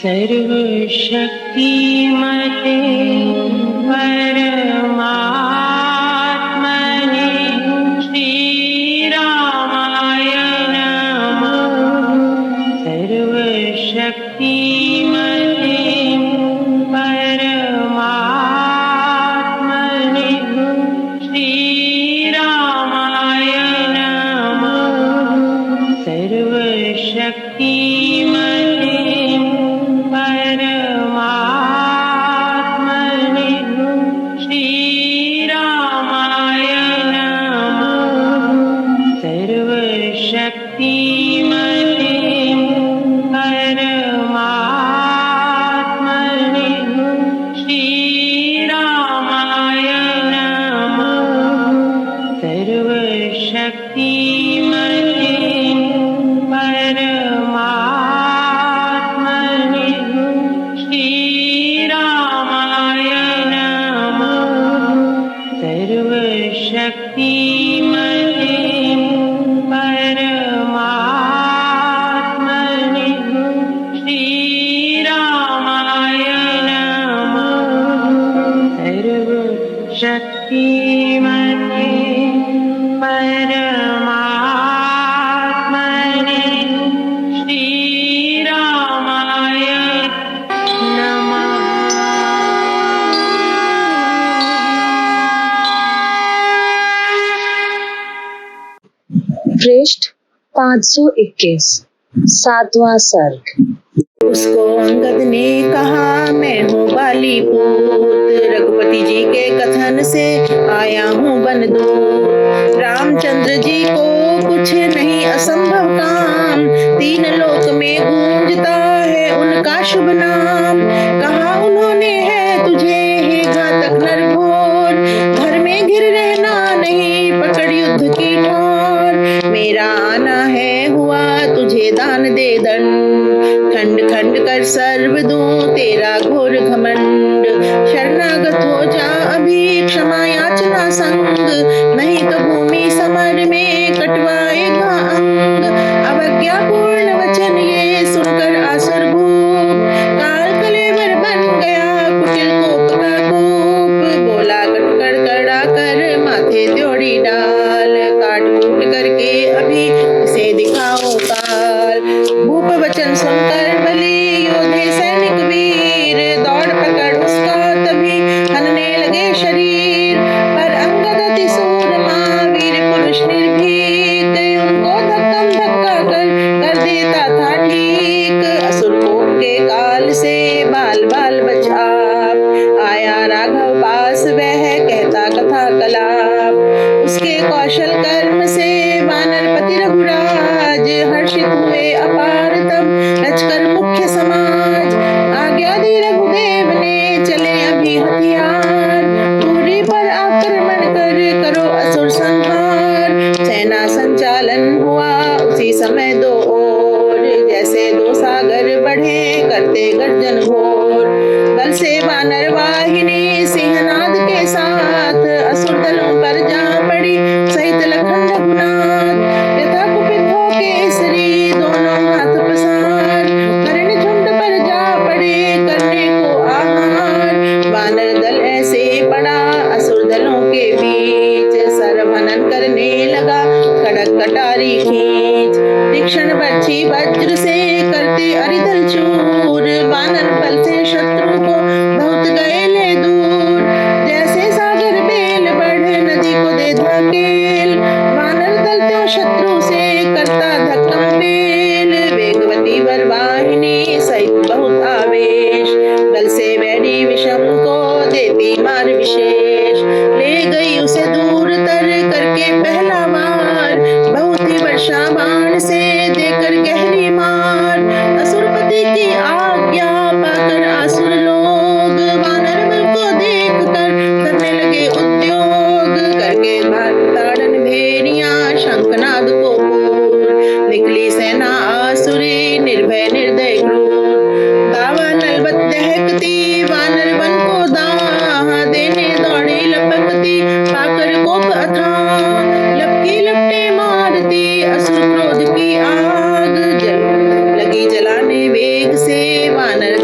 सर्वशक्तिमते परमात्मने श्रीरामाय नमः। सर्वशक्तिमते परमात्मने श्रीरामाय नमः। सर्वशक्तिमते परमात्मने श्रीरामाय नमः। सर्वशक्तिमते परमात्मने श्रीरामाय नमः। सर्वशक्तिमते परमात्मने श्रीरामाय नमः। सर्वशक्तिमते परमात्मने श्रीरामाय नमः। सर्वशक्तिमते परमात्मने श्रीरामाय पृष्ठ 521 7वां सर्ग। उसको अंगद ने कहा, मैं हूँ बाली पूत, रघुपति जी के कथन से आया हूँ बनदूत। रामचंद्र जी को कुछ नहीं असंभव काम, तीन लोक में गूंजता है उनका शुभ नाम। कहा उन्होंने है तुझे हे घातक नरघोर, घर में घिर रहना नहीं पकड़ युद्ध की ठोर। मेरा आना है हुआ तुझे दान दे दंड, खंड खंड कर सर्व दूं तेरा घोर घमंड। शरणागत हो जा अभी क्षमा याचना संग, नहीं तो भूमि समर में कटवाएगा अंग। अवज्ञापूर्ण वचन ये सुनकर आसुर भूप, काल कलेवर बन गया कुटिल कोप का कूप। बोला कटकर कड़ा कर माथे त्योड़ी डाल, काट कूट करके अभी इसे दिखाओ काल। भूप वचन सुनकर बलि योधे सैनिक वीर, दौड़ पकड़ उसका तभी हनने लगे शरीर। पर अंगद अति सूरमा वीर पुरुष निर्भीक, उनको धक्कम धक्का कर देता था ठीक। असुर कोप के काल से बाल बाल बचाव, आया राघव पास वह कहता कथा कलाप। उसके कौशल कर्म से वानरपति रघुराज, हर्षित हुए अपार तब रचकर मुख्य समाज। आज्ञा दी रघुदेव ने चले अभी हथियार, पुरी पर आक्रमण कर करो असुर संहार। सेना संचालन हुआ उसी समय दो ओर, जैसे दो सागर बढ़े करते गर्जन घोर। दल से वानर वाहिनी सिंहनाद के साथ, असुर दलों पर जा पड़ी सहित लखन रघुनाथ। यथा कुपित हो केसरी दोनों हाथ पसार, हरिण झुंड पर जा पड़े करने को आहार। वानर दल ऐसे पड़ा असुर दलों के बीच, सरवहनन करने लगा खड़क कटारी खींच। तीक्ष्ण बर्छी वज्र से करते अरिदल चूर, वानर बल से शत्रु को बहुत गए ले दूर। जैसे सागर बेल बढ़ नदी को दे धकेल, वानर दल त्यों शत्रु से करता धक्कम बेल। वेगवती वरवाहिनी सहित बहुत आवेश, दल से वैरी विषम को देती मार विशेष। ले गई उसे दूर तर करके पहला वार, बहुत ही वर्षा बाण से देकर गहरी मार। असुरपति की आज्ञा पाकर आसुर लोग, वानर बल को देख कर करने लगे उद्योग। करके ताड़न भेड़ियां शंखनाद को पूर, निकली सेना आसुरी निर्भय निर्दय क्रूर। दावा नलबत दहकती वानर वन को दाह, देने दौड़ी लपकती पाकर कोप अथाह। लपकी लपटे मारती असुर क्रोध की आग, लगी जलाने वेग से वानर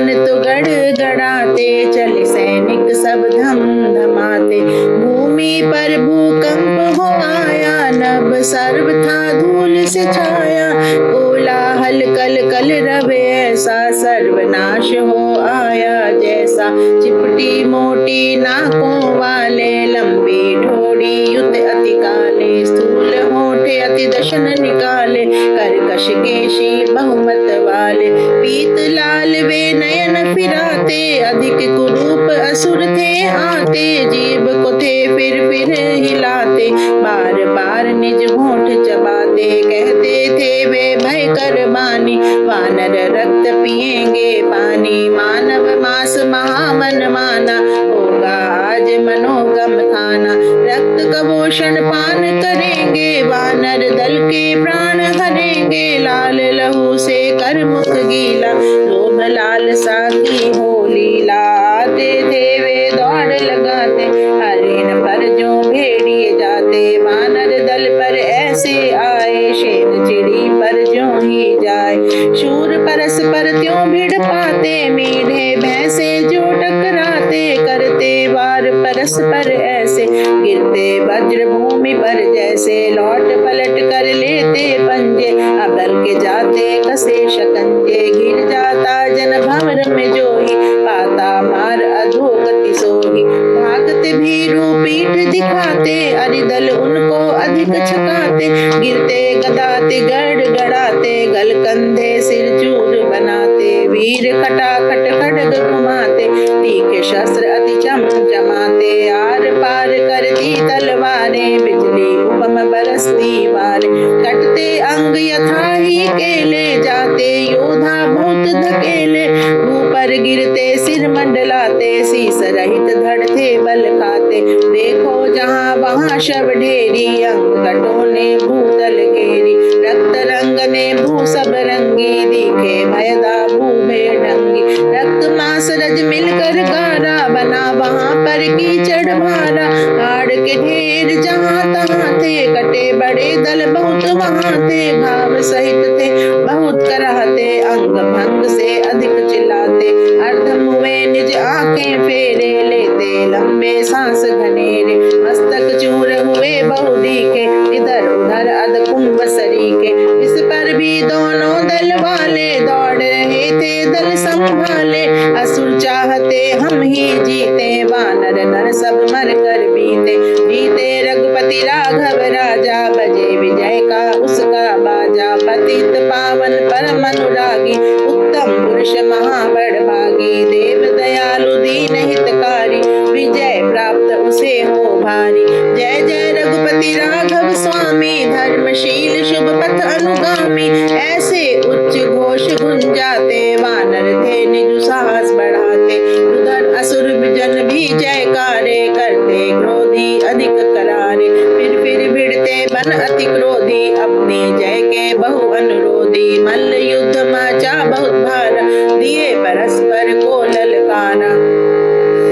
बाण तो गड़गड़ाते, चले सैनिक सब धम धमाते। भूमि पर भूकंप हो आया, नभ सर्व था धूल से छाया। कोलाहल कल कल रवे, ऐसा सर्वनाश हो आया जैसा। चिपटी मोटी नाकों वाले, लंबी ठोड़ी युत अति काले। स्थूल होठे अति दशन निकाले, कर्कश केशी बहुमत वाले। पीत लाल वे नयन फिराते, अधिक कुरूप असुर थे आते। जीभ को थे फिर हिलाते, बार बार निज होठ चबाते। कहते थे वे भयकर बानी, वानर रक्त पिएंगे पानी। मानव मास महामन माना, होगा आज मनोगम खाना। रक्त कवोषण पान करेंगे, वानर दल के प्राण हरेंगे। लाल लहू से कर मुख गीला, लोभ लालसा की हो लीला। आते थे वे दौड़ लगाते, हरिण पर जो भेड़िए जाते। वानर दल पर ऐसे आए, शेर चिड़ी पर जो ही जाए। शूर परस्पर त्यों भिड़ पाते, मीढ़े भैंसे जो टकराते। करते वार परस्पर ऐसे, गिरते वज्र भूमि पर जैसे। लौट पलट कर लेते पंजे, अबल के जाते कसे शकंजे। घिर जाता जन भंवर में जोही, पाता मार अधोगति सोही। भागते भीरू पीठ दिखाते, अरिदल उनको अधिक छकाते। गिरते गदाते गड़गड़ाते, गल कंधे सिर चूर बनाते। वीर खटाखट खड्ग घुमाते, तीखे शस्त्र अति चमचमाते। आर पार करती तलवारें, बिजली उपम बरसती वारे। कटते अंग यथा ही केले, जाते योधा बहुत धकेले। ऊपर गिरते सिर मंडलाते, शीस रहित धड़ते बल खाते। देखो जहाँ वहाँ शव ढेरी, अंग कटोने भूतल घेरी। रक्त रंग ने भू सब रंगी, दिखे भयदा भू भेड़ंगी। रक्त मांस रज मिलकर गारा, बना वहाँ पर कीचड़ भारा। हाड़ के ढेर जहाँ तहाँ थे, कटे बड़े दल बहुत वहाँ थे। घाव सहित थे बहुत कराहते, अंग भंग से अधिक चिल्लाते। अर्धम हुए निज आंखें फेरे, लेते लंबे सांस घनेरे। मस्तक चूर हुए बहु दिखे, इधर उधर अध कुंभ सरीखे। इस पर भी दोनों दल वाले, दौड़ रहे थे दल संभाले। असुर चाहते हम ही जीते, वानर नर सब मर कर बीते। जीते रघुपति राघव राजा, बजे विजय का उसका बाजा। पतित पावन परम अनुरागी, उत्तम पुरुष महाबड़ भागी। देव दयालु दीन हितकारी, विजय प्राप्त उसे हो भारी। जय जय रघुपति राघव स्वामी, धर्मशील शुभ पथ अनुगामी। ऐसे उच्च घोष गुंजाते, वानर थे निज साहस बढ़ाते। उधर असुर जन भी जयकारे, करते क्रोधी अधिक करारे। फिर भिड़ते बन अति क्रोधी, अपनी जय के बहु अनुरोधी। मल्ल युद्ध माचा बहुत भारा, दिए परस्पर को ललकारा।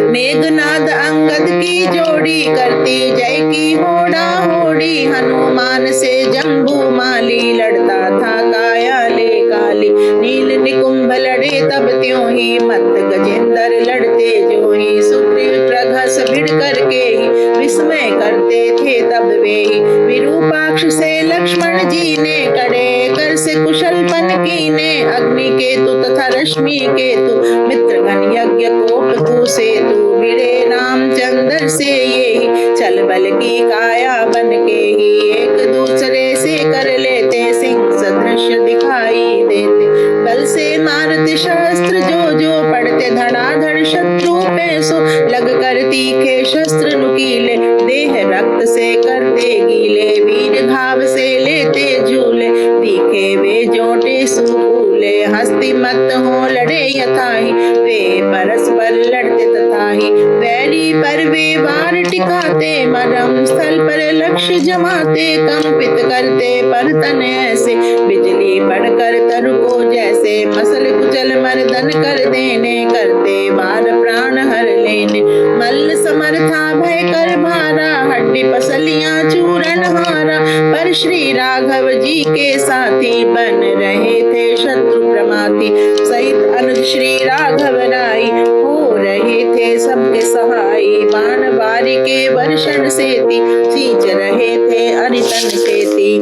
मेघनाद अंगद की जोड़ी, करती जय की होड़ा होड़ी। हनुमान से जम्बू माली, लड़ता था काया ले काली। नील निकुंभ लड़े तब त्यों ही, मत गजेंद्र लड़ते जो ही। सुग्रीव प्रघस भिड़ करके ही, विस्मय करते थे तब वे ही। विरूपाक्ष से लक्ष्मण जी ने, कड़े कर से कुशलपन कीने। अग्नि केतु तथा रश्मि केतु, मित्रगण यज्ञ कोप सेतु। भिड़े रामचंद्र से ये ही, चल बल की काया बन के ही। एक दूसरे से कर लेते, सिंह सदृश दिखाई देते। बल से मारते शस्त्र जो पड़ते, धड़ाधड़ शत्रु पे सो। लग कर तीखे शस्त्र नुकीले, देह रक्त से करते गीले। वीर घाव से लेते झूले, तीखे वे जोटे सुकूले। हस्ती मत हो लड़े यथाहि, वे परस्पर लड़ते तथाहि। वैरी पर वे वार टिकाते, मरम स्थल पर लक्ष्य जमाते, कंपित करते पर तन ऐसे, बिजली पड़कर तरु को जैसे, मसल कुचल मर्दन कर देने, करते वार प्राण हर लेने, मल्ल समर्था भय कर भारा, हड्डी पसलियां चूरन हारा, पर श्री राघव जी के साथी, बन रहे थे शत्रु प्रमाती, सहित अनुज श्री राघव राई, हो रहे थे सबके सहाय, बाण बारी के वर्षण सेती, सींच रहे थे अरितन सेती,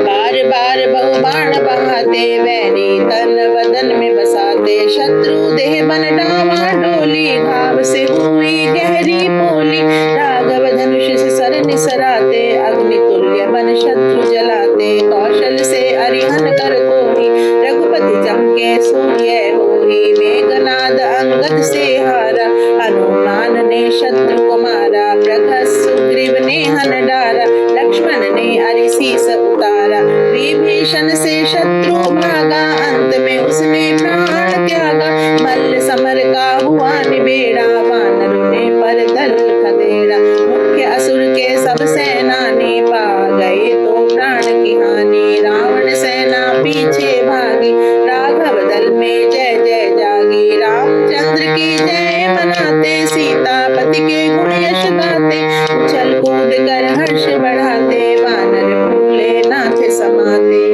बार बार बहु बाण बहाते, वैरी तन वदन में बसाते, शत्रु देह बन डावा डोली, घाव से हुई गहरी पोली, राघव धनुष से सर निसराते, अग्नि तुल्य बन शत्रु जलाते, कौशल से अरिहन कर कोई, रघुपति चमके सूर्य होई, मेघनाद अंगद से हारा, हनुमान ने शत्रु को मारा, प्रघस सुग्रीव ने हन डारा, लक्ष्मण ने अरिसीस उतारा, विभीषण से शत्रु भागा, अंत में उसने प्राण त्यागा, मल्ल समर का हुआ निबेड़ा, वानरों ने पर दल खदेड़ा, मुख्य असुर के सब सेनानी, पा गए तो प्राण की हानि, रावण सेना पीछे भागी, राघव दल में जय जय जागी, रामचंद्र की जय मनाते, सीतापति के गुण यश गाते, उछल कूद कर हर्ष बढ़ाते, वानर फूले नाथ समाते,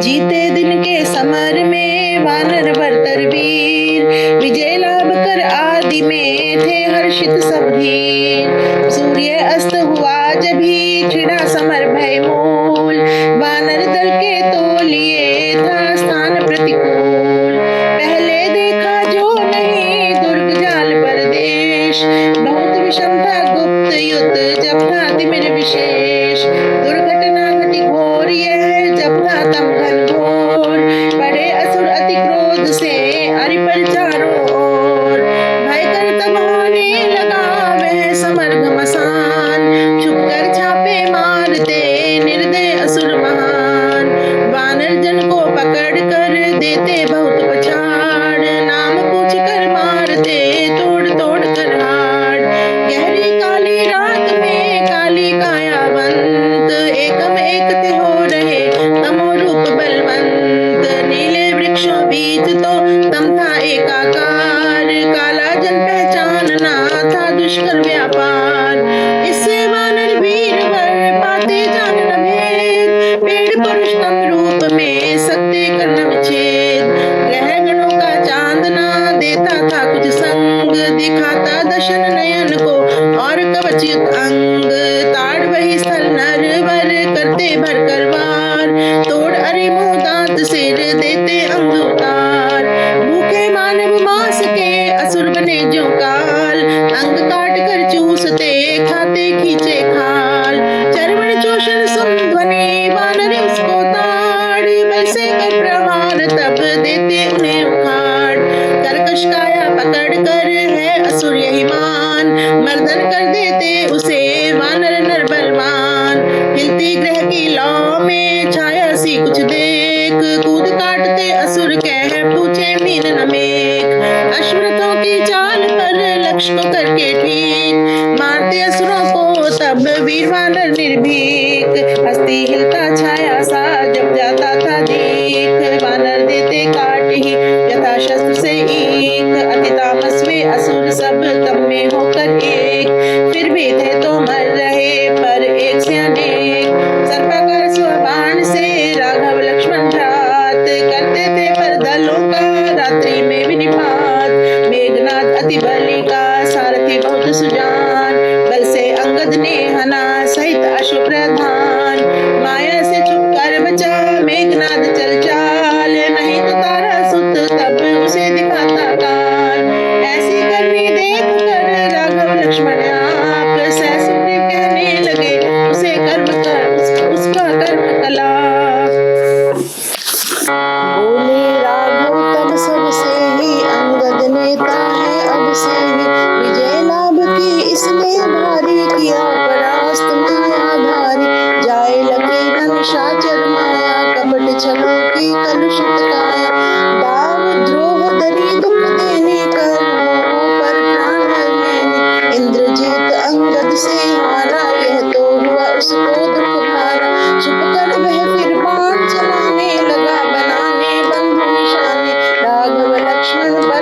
जीते दिन के समर में वानर बरतर वीर, विजय लाभ कर आदि में थे हर्षित सब धीर, सूर्य अस्त हुआ जभी, छिड़ा समर भय मूल, वानर दल के तो लिए था स्थान प्रतिकूल, पहले देखा जो नहीं दुर्ग जाल परदेश, बहुत विषम था गुप्त युद्ध जब था तिमिर विशेष, दुर्घटना घटी घोर यह जब था तम घनघोर, बड़े असुर अति क्रोध से अरि पर चारों ओर, भय कर तब होने लगा वह समर घमसान, छुप कर छापे मारते निर्दय असुर महान, वानर जन को पकड़ कर देते बहुत पछाड़, नाम पूछ कर मारते तोड़ तोड़ कर हाड़, गहरी काली रात में काली कायावंत, एकम एक ते हो रहे तमो रूप बलवंत, नीले वृक्षों बीच तो तम था एकाकार, काला जन पहचानना था दुष्कर व्यापार, इससे वानर वीर वर पाते जान न भेद, पेड़ पुरुष तम रूप में सकते कर न विच्छेद, ग्रह गणों का चांदना देता था कुछ संग, दिखाता दशन नयन को और कवचित अंग, ताड़ वही स्थल नर वर करते भर कर वार, तोड़ अरे मुंह दांत सिर देते अंग उतार, भूखे मानव मांस के असुर बने जो काल, अंग काट कर चूसते खाते खींचे खाल, चर्वण चोषण सुन ध्वनि वानर उसको ताड़, वैसे कर प्रहार तब देते उन्हें उखाड़, कर्कश काया पकड़ कर है असुर यही मान, मर्दन कर देते उसे वानर नर बलवान, हिलती ग्रह की लौ में छाया सी कुछ देख, कूद काटते असुर कह पूछे मीन न मेघ, अश्वरथों की चाल पर लक्ष्य को करके ठीक, मारते असुरों को तब वीर वानर निर्भीक, हस्ती हिलता छाया सा जब जाता था देख, वानर देते काट ही यथा शस्त्र से ईख, अति तामस्वी असुर सब तब में होकर एक, फिर भी थे तो मर रहे पर एक से अनेक, सर्पाकार स्वबाण से राघव लक्ष्मण घात, करते थे पर दलों का रात्रि में विनिपात, मेघनाद अति बली का सारथी बहुत सुजान, बल से अंगद ने हना सहित अश्व प्रधान, माया से छुप कर बचा मेघनाद चल चाल, नहीं तो तारा सुत तब उसे दिखाता काल, ऐसी करनी देख कर राघव लक्ष्मण आप, सहस सुग्रीव कहने लगे उसे कर्म कर उसका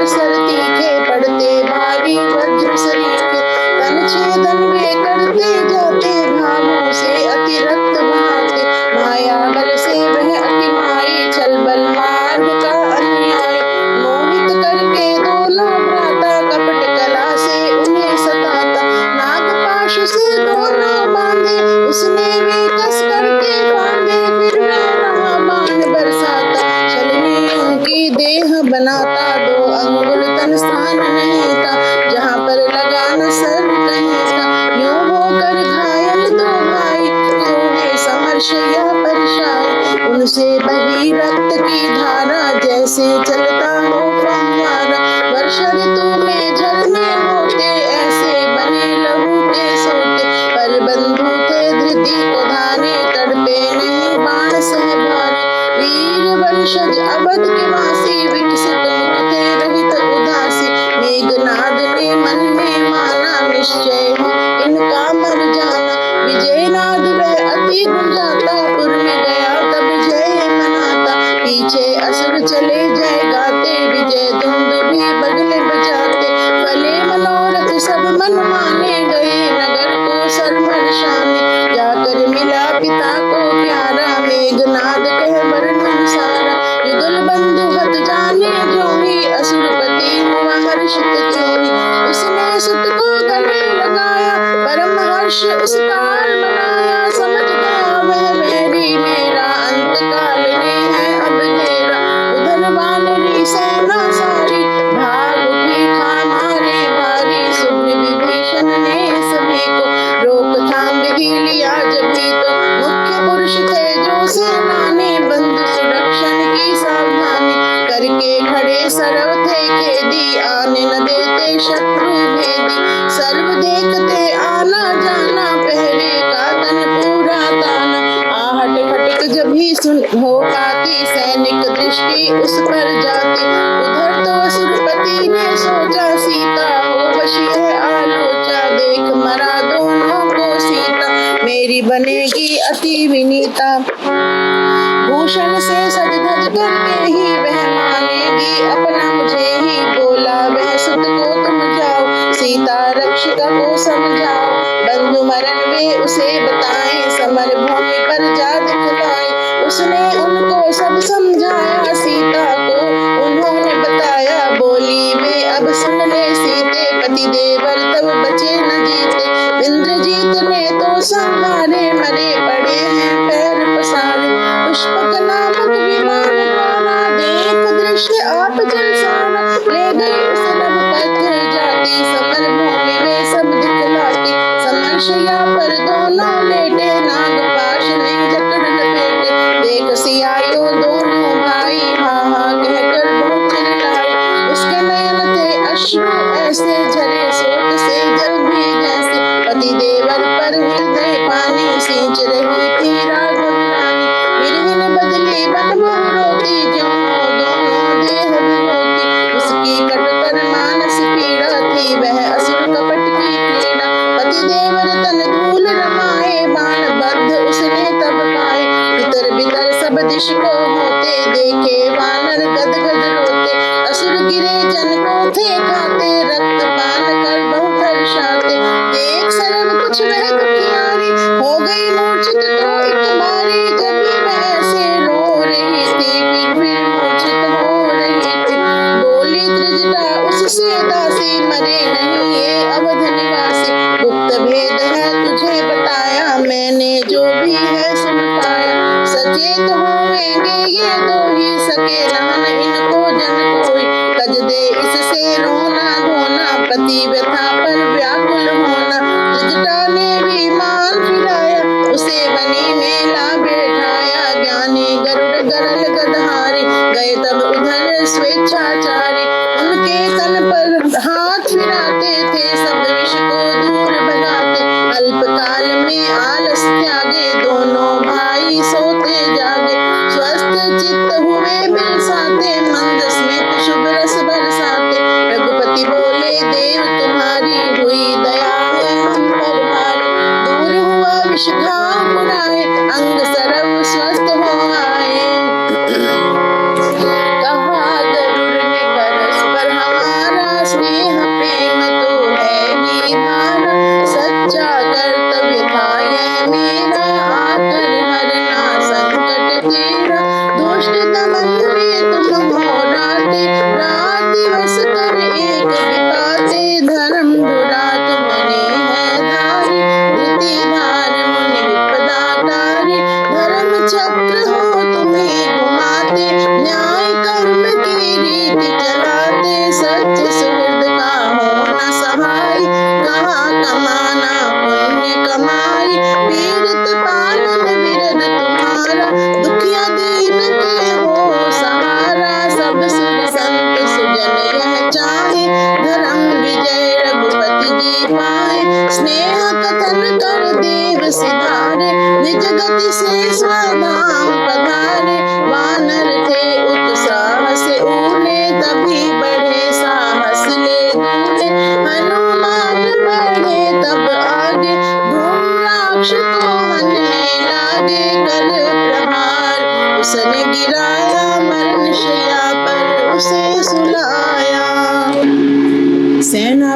अवसर तीखे, पड़ते भारी वज्र सरीखे, तन छेदन वे करते जाते, भावों से अतिरक्त बहाते, माया बल से वह अति माई, छल बल मार्ग का अन्याय, मोहित करके दोनों भ्राता, कपट कला से उन्हें सताता, नागपाश से दोनों बांधे, उसने वे कस करके बांधे, फिर वह रहा बाण बरसाता, छलनी उनकी देह बनाता, 2 अंगुल तन स्थान नहीं था, जहाँ पर लगा न सर कहीं था, यूं होकर घायल 2 भाई, सोए समर्शया परछाई, उनसे बही रक्त की धारा, जैसे चलता हो फव्वारा, वर्षा ऋतु में झरने होते, ऐसे बने लहू के सोते, पर बंधु थे धृति को धारे, तड़पे नहीं बाण सह भारे, वीर वंशज अवध के वासी, विकसित मुख थे रहित उदासी, मेघनाद ने मन में माना, निश्चय है इनका मर जाना, विजयनाद वह अति गुंजाता, पुर में गया तब जय मनाता, पीछे असुर चले जय गाते, विजय दुंदुभी बगले बजाते, फले मनोरथ सब मन माने, गए नगर को सरमर शाने, जाकर मिला पिता को प्यारा, मेघनाद कह वर्णन सारा, युगल बंधु हत जाने जोही, असुरपति हुआ हर्षित त्योही, उसने सुत को गले लगाया, परम हर्ष उस काल मनाया, समझ गया वह मेरी मेरा, अंत काल ने है अब घेरा, उधर वानरी सेना सारी, भाग उठी था मारे भारी, सुग्रीव विभीषण ने सभी को रोकथाम विधि लिया जभी तो, मुख्य पुरुष थे जो सेनानी, बंधु सुरक्षण की सावधानी, करके खड़े सर्व थे खेदी, आने न देते शत्रु भेदी, सर्व देखते आना जाना, पहरे का तन पूरा ताना, आहट खटक जब ही सुन हो पाती, सैनिक दृष्टि उस पर जाती, उधर तो असुरपति ने सोचा, सीता हो वशी है आलोचा, देख मरा दोनों को सीता, मेरी बनेगी अति विनीता, भूषण से सज धज करके ही वह मानेगी अपना मुझे ही, बोला वह सुत को तुम जाओ, सीता रक्षिता को समझाओ, बंधु मरण वे उसे बताएं, समर भूमि पर जा दिखलाएं, उसने उनको सब समझाया, सीता को उन्होंने बताया, बोली वे अब सुन ले सीते, पति देवर तब बचे न जीते, इंद्रजीत ने तो संहारे, मरे पड़े हैं पैर पसारे, पुष्पक नामक विमान द्वारा, देख दृश्य आप जल सारा, ले गई उस नभ पथ जाती, समर भूमि में सब दिखलाती, समर्शया पर दोनों लेटे, नागपाश ने जकड़ लपेटे, देख सियायो दोनों भाई, हाँ हाँ कहकर बहुत चिल्लाए, उसके नयन थे अश्रु ऐसे झरे, सोत से जल भी जैसे, पति देवर पर हृदय पानी, सींच रही थी राघव रानी, विरहिन बदली बन बहु रोती, ज्यों दोनों देह विरोती, उसकी कटुतर मानस पीड़ा थी, वह असुर कपट की क्रीड़ा, पति देवर तन धूल रमाए, बाण बद्ध उसने तब पाए, भीतर भीतर सब दिश को होते, देखे वानर गद गद रोते, असुर गिरे जन को थे खाते, रक्त पान कर बहुत हर्षाते, देख सर्व कुछ वह दुखियारी, हो गई मूर्छित तो एक बारी, जब भी वह से रो रही थी, फिर मूर्छित हो रही थी, बोली त्रिजटा उससे दासी, मरे नहीं ये अवध निवासी, गुप्त भेद है तुझे बताया, मैंने जो भी है सुन पाया, सचेत होवेंगे ये दो ही, सके रहन इनको जन कोई, तज दे इससे रोना धोना, पति व्यथा पर व्याकुल होना, त्रिजटा ने विमान फिराया, उसे बनी में ला बैठाया, ज्ञानी गरुड़ गरल गदहारी, गए तब उधर स्वेच्छाचारी, उनके तन पर हाथ फिराते थे, सब विष को दूर भगाते, अल्पकाल में आलस त्यागे, दोनों भाई सोते जागे, स्वस्थ चित्त हुए बिलसाते, मंद स्मित शुभ रस बरसाते, रघुपति बोले देव तुम्हारी,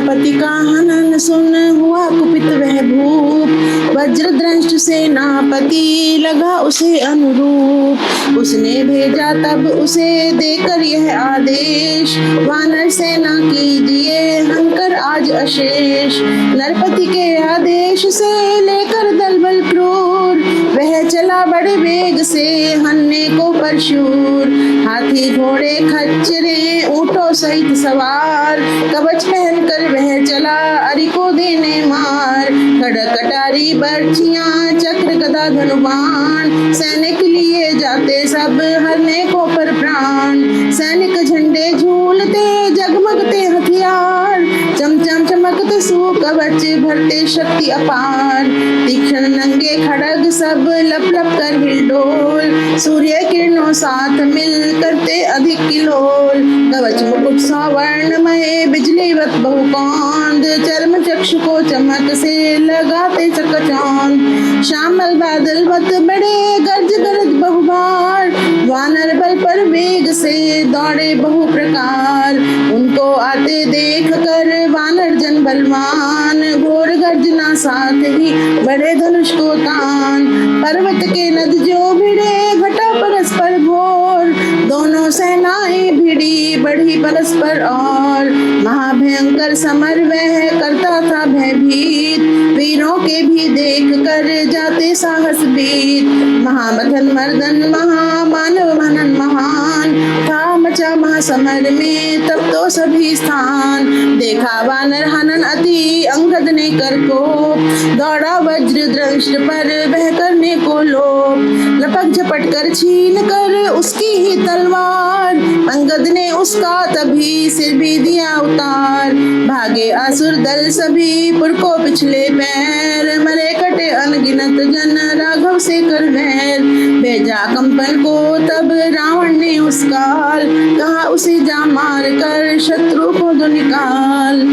रामपति का हनन सुन हुआ कुपित वह भूप, वज्रदंष्ट सेनापति लगा उसे अनुरूप। उसने भेजा तब उसे देकर यह आदेश, वानर सेना कीजिए हनकर आज अशेष। नरपति के आदेश से लेकर दल बल क्रूर, वह चला बड़े वेग से हनने को परशूर। हाथी घोड़े खच्चरे ऊंटों सहित सवार, कवच पहनकर वह चला अरि को देने मार। खड़ग कटारी बर्छियां चक्र गदा धनुबाण, सैनिक लिए जाते सब हरने को पर प्राण। सैनिक झंडे झूलते जगमगते हथियार, चमचम चमकते सुकवच भरते शक्ति अपार। तीक्ष्ण नंगे खड़ग सब लप लप कर हिलडोल, सूर्य किरणों साथ मिल करते अधिक किलोल। कवच मुकुट सवर्णमय बिजलीवत बहुकांद, चर्म चक्षु को चमक से लगाते चकचौंध। श्यामल बादल मत बड़े गर्ज गरज बहुबार, वानर बल पर वेग से दौड़े बहु प्रकार। उनको आते देख कर वानर जन बलवान, घोर गर्जना साथ ही बड़े धनुष को तान। पर्वत के नद जो भिड़े घटा परस्पर घोर, दोनों सेनाएं भिड़ी बढ़ी परस्पर और। महाभयंकर समर वह करता था भयभीत, वीरों के भी देख कर जाते साहस बीत। महामथन मर्दन महामानव मनन महान, था मचा महासमर में तब तो सभी स्थान। देखा वानर हनन अति अंगद ने कर को, दौड़ा वज्र दृष्ट पर वह करने को लोभ। लपक झपट कर छीन कर उसकी ही तलवार, अंगद ने उसका तभी सिर भी दिया उतार। भागे असुर दल सभी पुर को पिछले पैर, मरे कटे अनगिनत जन राघव से कर वैर। भेजा कंपन को तब रावण ने उस काल, कहा उसे जा मार कर शत्रु को दो निकाल।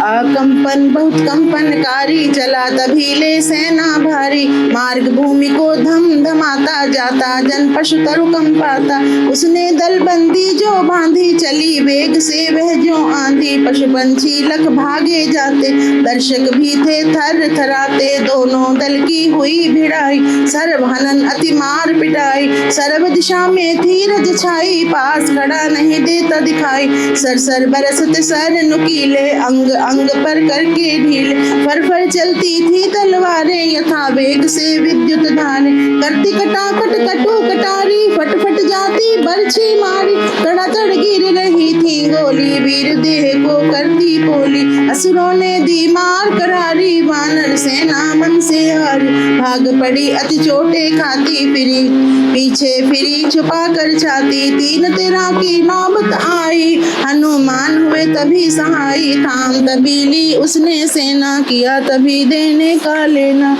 अकंपन बहुत कंपनकारी चला तभी ले सेना भारी, मार्ग भूमि को धम धमाता जाता जन पशु तरु कंपाता। उसने दल बंदी जो बांधी चली वेग से वह जो आंधी, पशु पंछी लख भागे जाते दर्शक भी थे थर थराते। दोनों दल की हुई भिड़ाई सर्व हनन अति मार पिटाई, सर्व दिशा में थी रज छाई पास खड़ा नहीं देता दिखाई। सरसर बरसते सर नुकीले अंग अंग पर करके ढीले, फर चलती थी तलवारें यथा वेग से विद्युत धारे। करती कटाकट कटु कटारी फट फट जाती बरछी मारी, तड़ातड़ गिर रही थी गोली वीर देह को करती पोली। असुरों ने दी मार करारी वानर सेना मन से हारी, भाग पड़ी अति चोटे खाती फिरी पीछे फिरी छुपा कर छाती। तीन तेरा की नौबत आई हनुमान हुए तभी सहाई, थाम तभी ली उसने सेना किया तभी देने का लेना।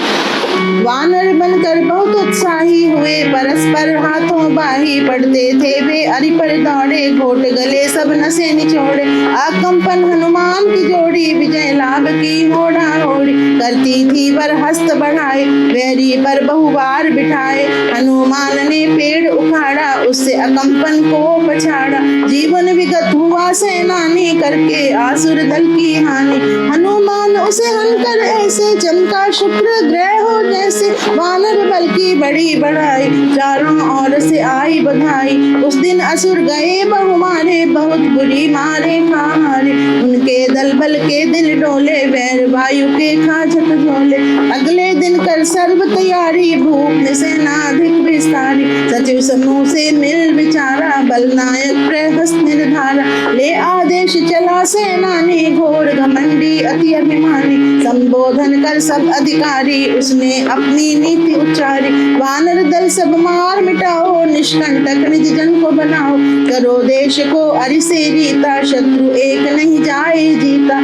वानर बनकर बहुत उत्साही हुए परस्पर हाथों बाही, पड़ते थे वे अरि पर दौड़े घोट गले सब नसे निचोड़े। आकंपन हनुमान की जोड़ी विजय लाभ की होड़ा होड़ी, करती थी वर हस्त बढ़ाए वैरी पर बहुबार बिठाए। हनुमान ने पेड़ उखाड़ा उससे अकंपन को पछाड़ा, जीवन विगत हुआ सेनानी करके आसुर दल की हानि। हनुमान उसे हनकर ऐसे चमका शुक्र ग्रह हो जैसे, वानर बल की बड़ी बढ़ाई चारों ओर से आई बधाई। उस दिन असुर गए बहुमारे बहुत बुरी मारे खारे, उनके दल बल के दिल डोले वैर वायु के खा झट झोले। अगले दिन कर सर्व तैयारी भूप ने सेना अधिक विस्तारी, सचिव समूह से मिल विचारा बल नायक प्रहस्त निर्धारा। ले आदेश चला सेनानी घोर घमंडी अति अभिमानी, संबोधन कर सब अधिकारी उसने अपनी नीति उच्चारी। वानर दल सब मार मिटाओ निष्कंटक निज जन को बनाओ, करो देश को अरि से रीता शत्रु एक नहीं जाए जीता।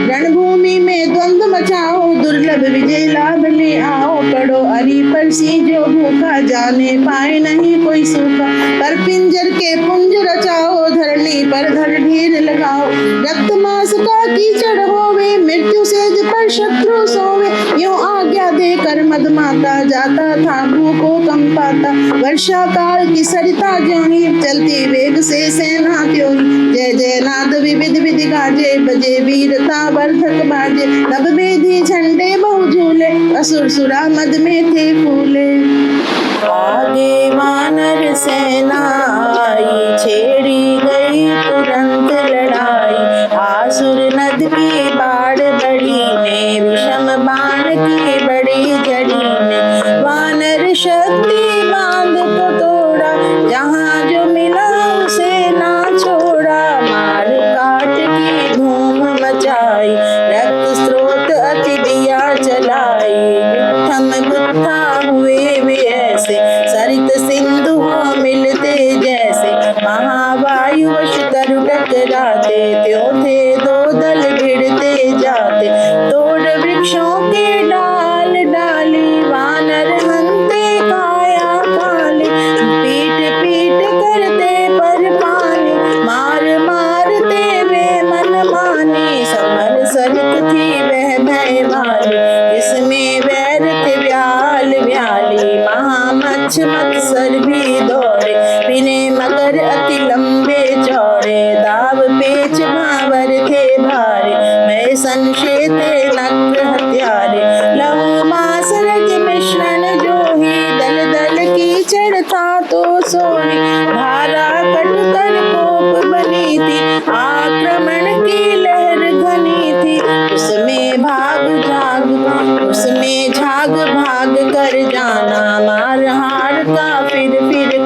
रणभूमि में द्वंद्व मचाओ दुर्लभ विजय लाभ ले आओ, पड़ो अरि पर सी जो भूखा जाने पाए नहीं कोई सूखा। पर पिंजर के पुंज रचाओ धरणी पर धर ढेर लगाओ, रक्त मांस का कीचड़ होवे मृत्यु सेज पर शत्रु सोवे। यूं आज्ञा देकर मदमाता जाता था भू को कंपाता, वर्षा काल की सरिता ज्यों ही चलती वेग से सेना त्यों ही। जय जय नाद विविध विधि गाजे, बजे वीरता वर्धक बाजे, नभ बेधी झंडे बहु झूले, असुर सुरा मद में थे फूले। आगे वानर सेना आई, छेड़ी गई तुरंत लड़ाई, आसुर नद की बाढ़ बड़ी ने, विषम बाण की बड़ी जड़ी ने, वानर शक्ति बांध को तोड़ा, जहाँ जो मिला उसे ना छोड़ा, मार काट की धूम मचाई, रक्त स्रोत अति दिया चलाई, गुत्थम गुत्था हुए वे ऐसे, सरित सिंधु हो मिलते जैसे, महावायु वश तरु टकराते, त्यों थे दो दल भिड़ते जाते, तोड़ वृक्षों के डाल डाली, वानर हंते काया काली, पीट पीट करते पर पानी, मार मारते वे मन मानी, समर सरित थी वह भय वाली, जिसमें वैर थे व्याल व्याली, महामच्छ मत्सर भी दौड़े, पिने मगर अति लंबे चौड़े, दाव पेच भावर थे भारे, मैं संशय थे नक्र हत्यारे, लहू मास रज मिश्रण जो ही, दल दल की चढ़ता तो सोई, धारा कटकर कोप बनी थी, आक्रमण की लहर घनी थी, उसमें झाग भाग कर जाना, मार हार का फिर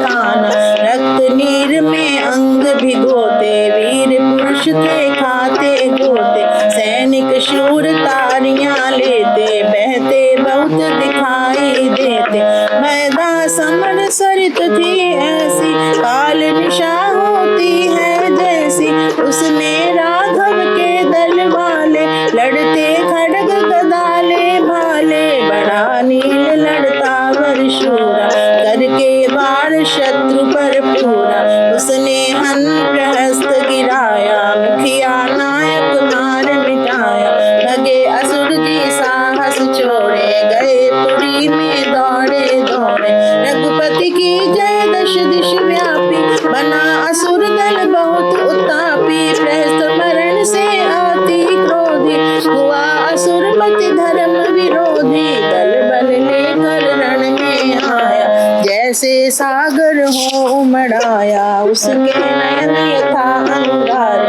खाना, रक्त नीर में अंग भिगोते, वीर पुरुष थे खाते गोते, सैनिक शूर तारियां लेते, बहते बहुत दिखाई देते, मैदान समर सरित थी ऐसी, काल निशा होती है जैसी, उसमें राघव के दल वाले, लड़ते खड़ग गदाले भाले, बड़ा नील लड़ता वर शूरा, करके वार शत्रु पर पूरा, उसने हन प्रहस्त गिराया, मुखिया नायक मार मिटाया, भगे असुर जी साहस छोड़े, गए पुरी में दौड़े दौड़े, रघुपति की जय दश दिश व्यापी, बना असुर दल बहुत उत्तापी, प्रहस्त मरण से अति क्रोधी, हुआ असुरपति धर्म विरोधी, दल बल लेकर रण में आया, जैसे सागर हो उमड़ाया, उसके नयन यथा अंगार,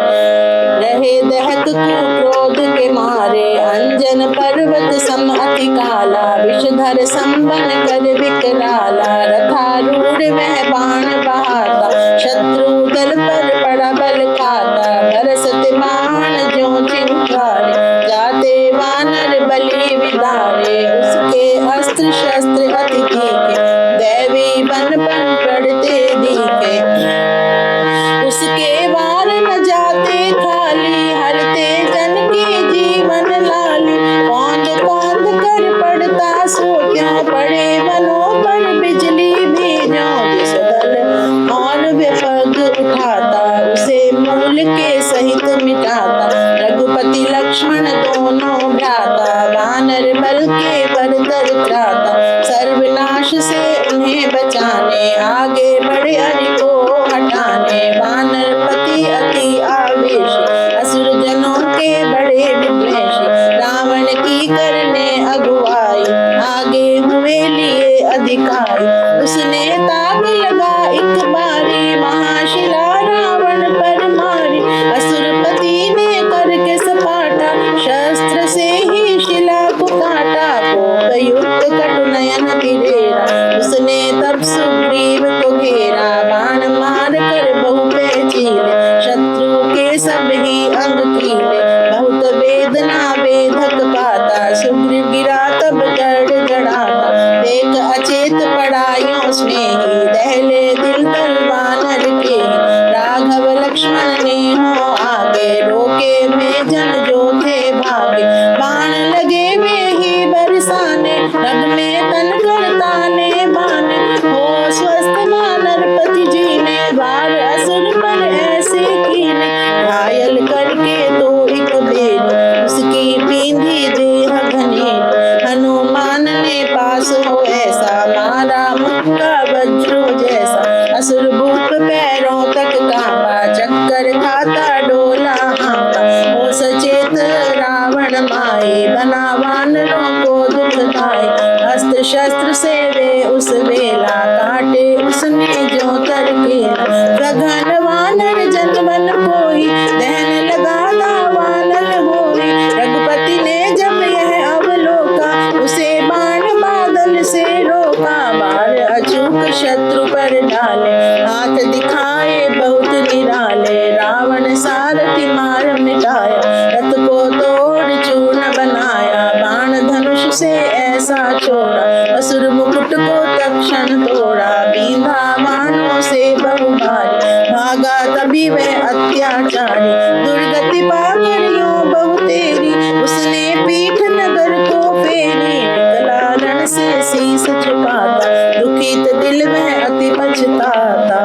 रहे दहक क्रोध के मारे, अंजन पर्वत सम अति काला, विषधर संबन कर विकराला, रथारूढ़ वह बाण बहाता, शत्रु दल पर बड़ा बल खाता, बरसत बाण जो चिंगारे, जाते वानर बलि विदारे, उसके अस्त्र शस्त्र अति तीखे, दैवी बन बन पड़ते दिखे, उसके वार न जाते खाली, हरते जन की जीवन लाली, कौंद कौंद कर पड़ता सो क्यों, पड़े वनों पर बिजली भेजो, जिस दल और विपग उठाता, उसे मूल के सहित मिटाता, रघुपति लक्ष्मण दोनों भ्राता, वानर बल के बरतर त्राता, सर्वनाश से उन्हें बचाने, आगे बढ़े हरि को हटाने, वानर पति अति आवेशी, असुर जनों के बड़े विद्वेषी, रावण की करने अगुवाई, आगे हुए लिए अधिकारी, उसने ताक लगा एक बारी, महाशिला रावण पर मारी, असुरपति ने करके सपाटा, शस्त्र से ही शिला को काटा, कोप युक्त कटु नयन तिरेरा, उसने तब सुग्रीव को ही मार मिटाया, रथ को तोड़ चूर्ण बनाया, बाण धनुष से ऐसा छोड़ा, असुर मुकुट को तक्षण तोड़ा, बींधा बाणों से बहु भारी, भागा तभी वह अत्याचारी, दुर्गति पाकर यूं बहु तेरी, उसने पीठ नगर को फेरी, निकला रण से शीस झुकाता, दुखित दिल में अति पछताता।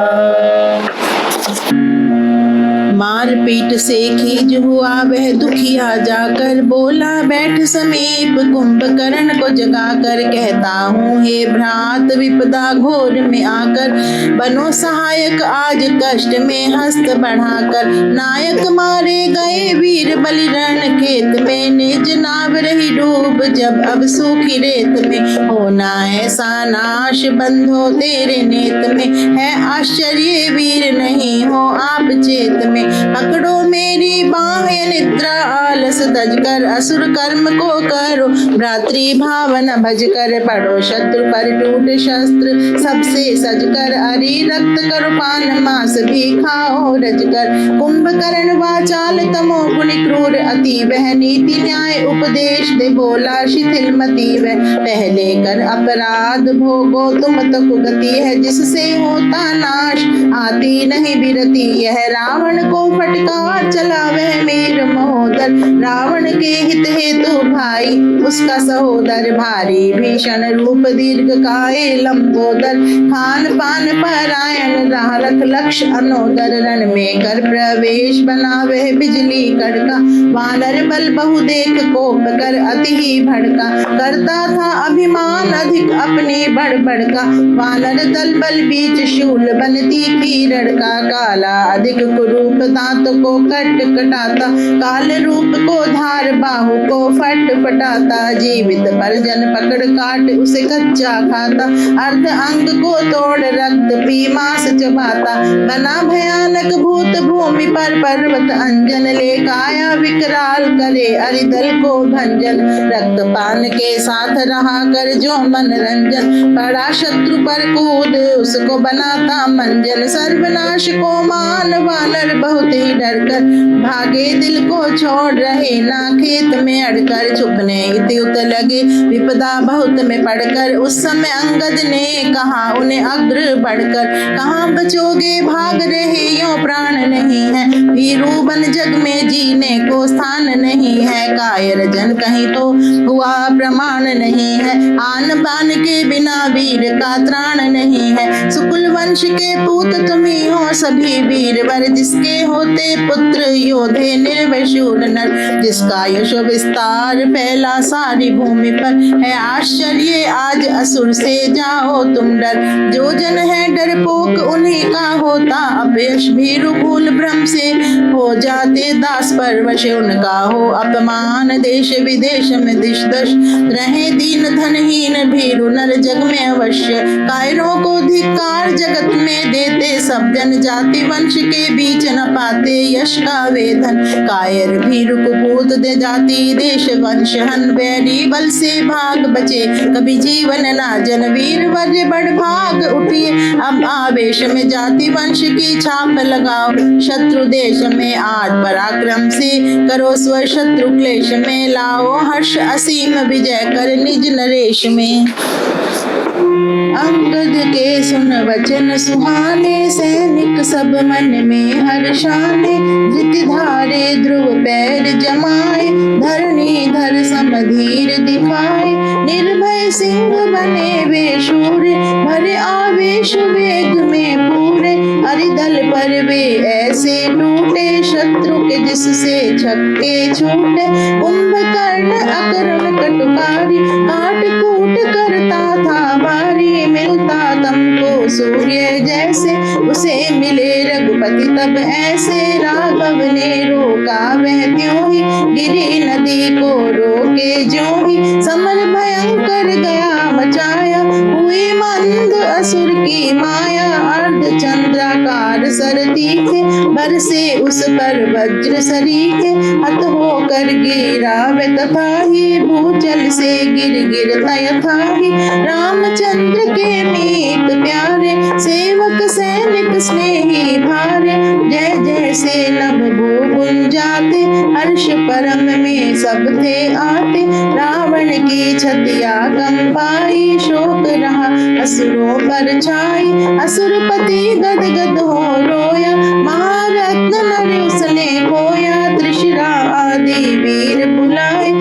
मार पीट से खीज हुआ वह दुखिया, जाकर बोला बैठ समीप, कुंभकर्ण को जगाकर कहता हूँ हे भ्रात, विपदा घोर में आकर बनो सहायक, आज कष्ट में हस्त बढ़ाकर, नायक मारे गए वीर बलि रण खेत में, निज नाव रही डूब जब अब सूखी रेत में, होना ऐसा नाश बंधो तेरे नेत में, है आश्चर्य वीर नहीं हो आप चेत में, पकड़ो मेरी बाह्य निद्रा, आलस तजकर असुर कर्म को करो, भ्रातृ भावना भज कर पढ़ो, शत्रु पर टूट शस्त्र सबसे सजकर, अरि रक्त करो पान मांस भी खाओ रजकर, कुंभकर्ण वाचाल तमो गुण क्रूर अति, वह नीति न्याय उपदेश दे बोला शिथिल मति, वह पहले कर अपराध भोगो तुम तो कुगति है, जिससे होता नाश आती नहीं बिरती, यह रावण को फटकार चला वह मीर महोदर, रावण के हित हेतु भाई उसका सहोदर, भारी भीषण रूप दीर्घ काय लंबोदर, खान पान परायण राह रख लक्ष्य अनोदर, रण में कर प्रवेश बना वह बिजली कड़का, वानर बल बहु देख कोप कर अति ही भड़का, करता था अभिमान अधिक अपनी बड़ का, वानर दल बल बीच शूल बनती की रड़का, काला अधिक कुरूप दांत को कट कटाता, काल रूप को धार बाहु को फट फटाता, जीवित परिजन पकड़ काट उसे कच्चा खाता, अर्ध अंग को तोड़ रक्त पी मांस चबाता, बना भयानक भूत भूमि पर पर्वत अंजन, ले काया विकराल करे अरिदल को भंजन, रक्त पान के साथ रहा कर जो मनरंजन, बड़ा शत्रु पर कूद उसको बनाता मंजन, सर्वनाश को मान वानर बहुत ही डरकर, भागे दिल को छोड़ रहे ना खेत में अड़कर, छुपने इत्युत लगे विपदा बहुत में पड़कर, उस समय अंगद ने कहा उन्हें अग्र बढ़कर, कहाँ बचोगे भाग रहे यो प्राण नहीं है, भीरू बन जग में जीने को स्थान नहीं है, कायर जन कहीं तो हुआ प्रमाण नहीं है, आन बान के बिना वीर का त्राण नहीं है, सुकुल वंश के पूत तुम ही हो सभी वीरवर, जिसके होते पुत्र योधे निर्भय शूर नर, जिसका यश विस्तार फैला सारी भूमि पर, है आश्चर्य आज असुर से जाओ तुम डर, जो जन है डरपोक उन्हीं का होता अपयश, भीरु भूल भ्रम से हो जाते दास परवश, उनका हो अपमान देश विदेश में दिश दश, रहे दीन धनहीन भीरु नर जग में अवश्य, कायरों को धिक्कार जगत में देते सब जन, जाति वंश के बीच न पाते यश का वेदन, कायर भीरु कुपूत दे जाति देश वंश हन, बैरी बल से भाग बचे कभी जीवन ना जन, वीर वर्य बड़ भाग उठिए अब आवेश में, जाति वंश की छाप लगाओ शत्रु देश में, आज पराक्रम से करो स्व शत्रु क्लेश में, लाओ हर्ष असीम विजय कर निज नरेश में, अंगद के सुन वचन सुहाने, सैनिक सब मन में हर्षाने, धृति धारे ध्रुव पैर जमाए, धरणी धर समधीर दिखाए, निर्भय सिंह बने वे शूर, भरे आवेश वेग में पूरे, अरिदल पर वे ऐसे टूटे, शत्रु के जिससे छक्के छूटे, कुंभकर्ण अकरण कटुकारी, काट कूट करता था भारी, मिलता तुमको सूर्य जैसे उसे मिले रघुपति तब ऐसे, राघव ने रोका वह त्यों ही, गिरी नदी को रोके ज्यों ही, समर भयंकर गया मचाया, हुई मंद असुर की माया, अर्ध चंद्राकार सर तीखे, बरसे उस पर वज्र सरीखे, हत होकर गिरा वे तथा ही, भूचल से गिर तयथाही। रामचंद्र के मीत प्यारे, सेवक सैनिक स्नेही भारे, जय जय से नभ भू गुंजाते, हर्ष परम में सब थे आते। रावण की छतिया कंपाई, शोक रहा असुरों पर छाई, असुरपति गद गद हो रोया, महारत्न नर उसने खोया। त्रिशिरा आदि वीर बुलाए,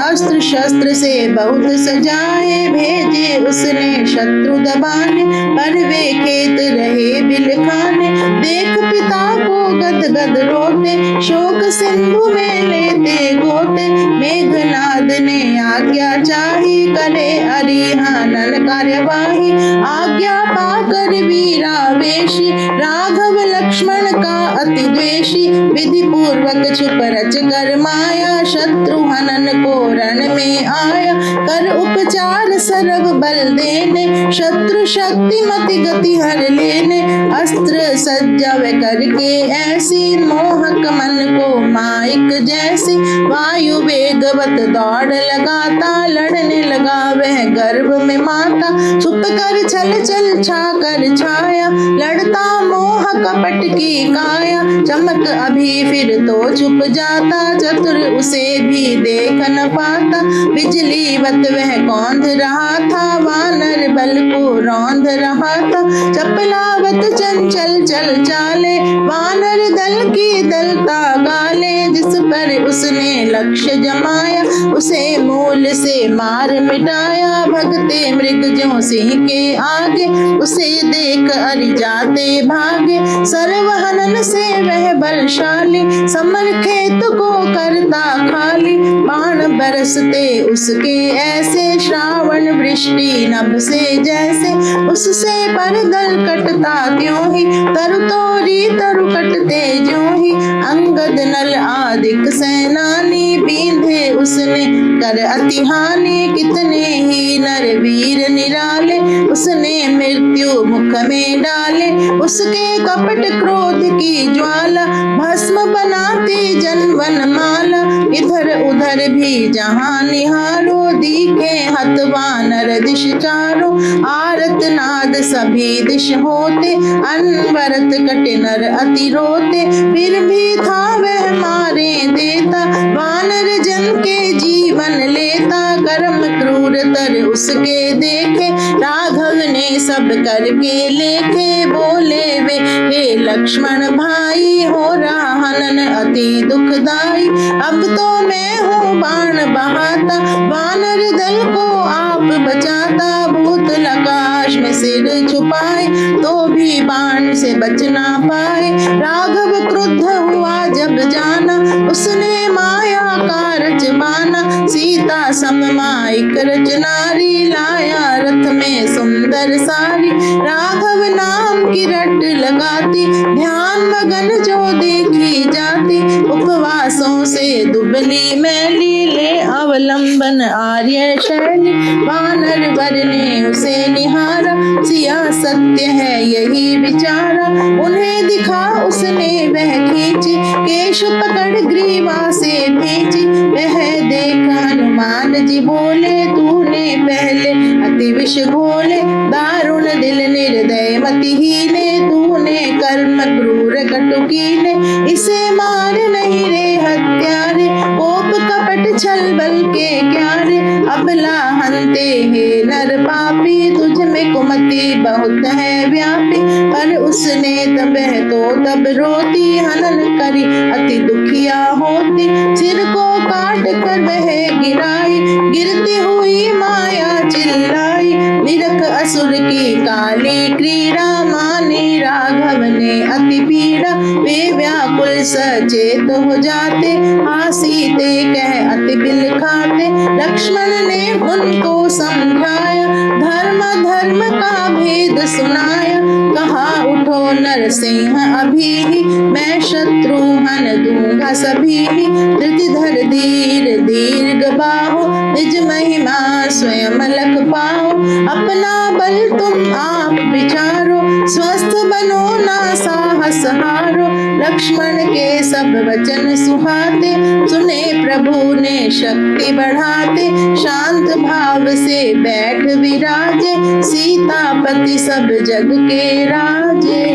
अस्त्र शस्त्र से बहुत सजाए, भेजे उसने शत्रु दबाने, पर वे खेत रहे बिलखाने, देख पिता को गद गद रोते, शोक सिंधु में लेते गोते। मेघनाद ने आज्ञा चाही, करे अरिहानन कार्यवाही, आज्ञा पाकर वीरावेशी, राघव लक्ष्मण का अति द्वेषी, विधि पूर्वक छुप रच कर माया, शत्रु हनन को रण में आया, कर उपचार सरव बल देने, शत्रु शक्ति मति गति हर लेने, अस्त्र सज्जा वे करके ऐसी, मोहक मन को माइक जैसी, वायु वेगवत दौड़ लगाता, लड़ने लगा वह गर्भ में माता, छुप कर छल चल छा कर छाया, लड़ता मोह कपट की काया, चमक अभी फिर तो छुप जाता, चतुर उसे भी देख न पाता, बिजली वत वह कौंध रहा था, वानर बल को रौंद रहा था, चपलावत चंचल चल चाले, वानर दल की दलता गाले, जिस पर उसने लक्ष्य जमाया, उसे मूल से मार मिटाया, भगते मृग ज्यों सिंह के आगे, उसे देख अरि जाते भागे, सर्वहनन से वह बलशाली, समर खेत को करता खाली, बाण बरसते उसके ऐसे, श्रावण वृष्टि नभ से जैसे, उससे पर दल कटता त्यों ही, तरु तोरी तरु कटते ज्यों ही, अंगद नल आदिक सेनानी, बींधे उसने कर अति हानि, कितने ही नर वीर निराले, उसने मृत्यु मुख में डाले, उसके कपट क्रोध की ज्वाला, भस्म बनाती जनवन माला, इधर उधर भी जहां निहारो, दिखे हत वानर दिश चारों, आरत नाद सभी दिश होते, अनवरत कटे नर अति रोते, फिर भी था वह मारे देता, वानर जन के जीवन लेता, कर्म क्रूर तर उसके देखे, राघव ने सब करके लेखे, बोले वे हे लक्ष्मण भाई, हो रहा हनन अति दुखदाई, अब तो मैं हूँ बाण बहाता, वानर दल को आप बचाता, भूतल आकाश में सिर छुपाए, तो भी बाण से बच ना पाए, राघव क्रुद्ध हुआ जब जाना, उसने माया का रचबाना, सीता सममाइक रचनारी, लाया रथ में सुंदर सारी, राघव नाम की रट लगाती, ध्यान मगन जो देखी जाती, उपवासों से दुबली मैली, ले अवलंबन आर्य शैली, वानर वर ने उसे निहारा, सिया सत्य है यही विचारा, उन्हें दिखा उसने वह खींची, केश पकड़ ग्रीवा से खींची, वह देख हनुमान जी बोले, तूने पहले अति विष घोले, दारुण दिल निर्दय मतिहीने, तूने कर्म क्रूर कटुकीने, इसे मार नहीं रे हत्यारे, कोप कपट छल बल के क्यारे, अबला हंते हे नर पापी, तुझ में कुमति बहुत है व्यापी, पर उसने तब रोती, हनन करी अति दुखिया होती, सिर को काट कर वह गिराई, गिरती हुई माया चिल्लाई, निरख असुर की काली क्रीड़ा, मानी राघव ने अति पीड़ा, वे व्याकुल सचेत हो जाते, आसीते कह अति बिल खाते, लक्ष्मण ने उनको समझाया, धर्म का भेद सुनाया, कहा उठो नरसिंह अभी ही, मैं शत्रुघ्न दूंगा सभी ही, धृतिधर धीर दीर्घ बाहो, निज महिमा स्वयं लख पाओ, अपना बल तुम आप विचारो, स्वस्थ बना सहारो। लक्ष्मण के सब वचन सुहाते, सुने प्रभु ने शक्ति बढ़ाते। शांत भाव से बैठ विराजे, सीतापति सब जग के राजे।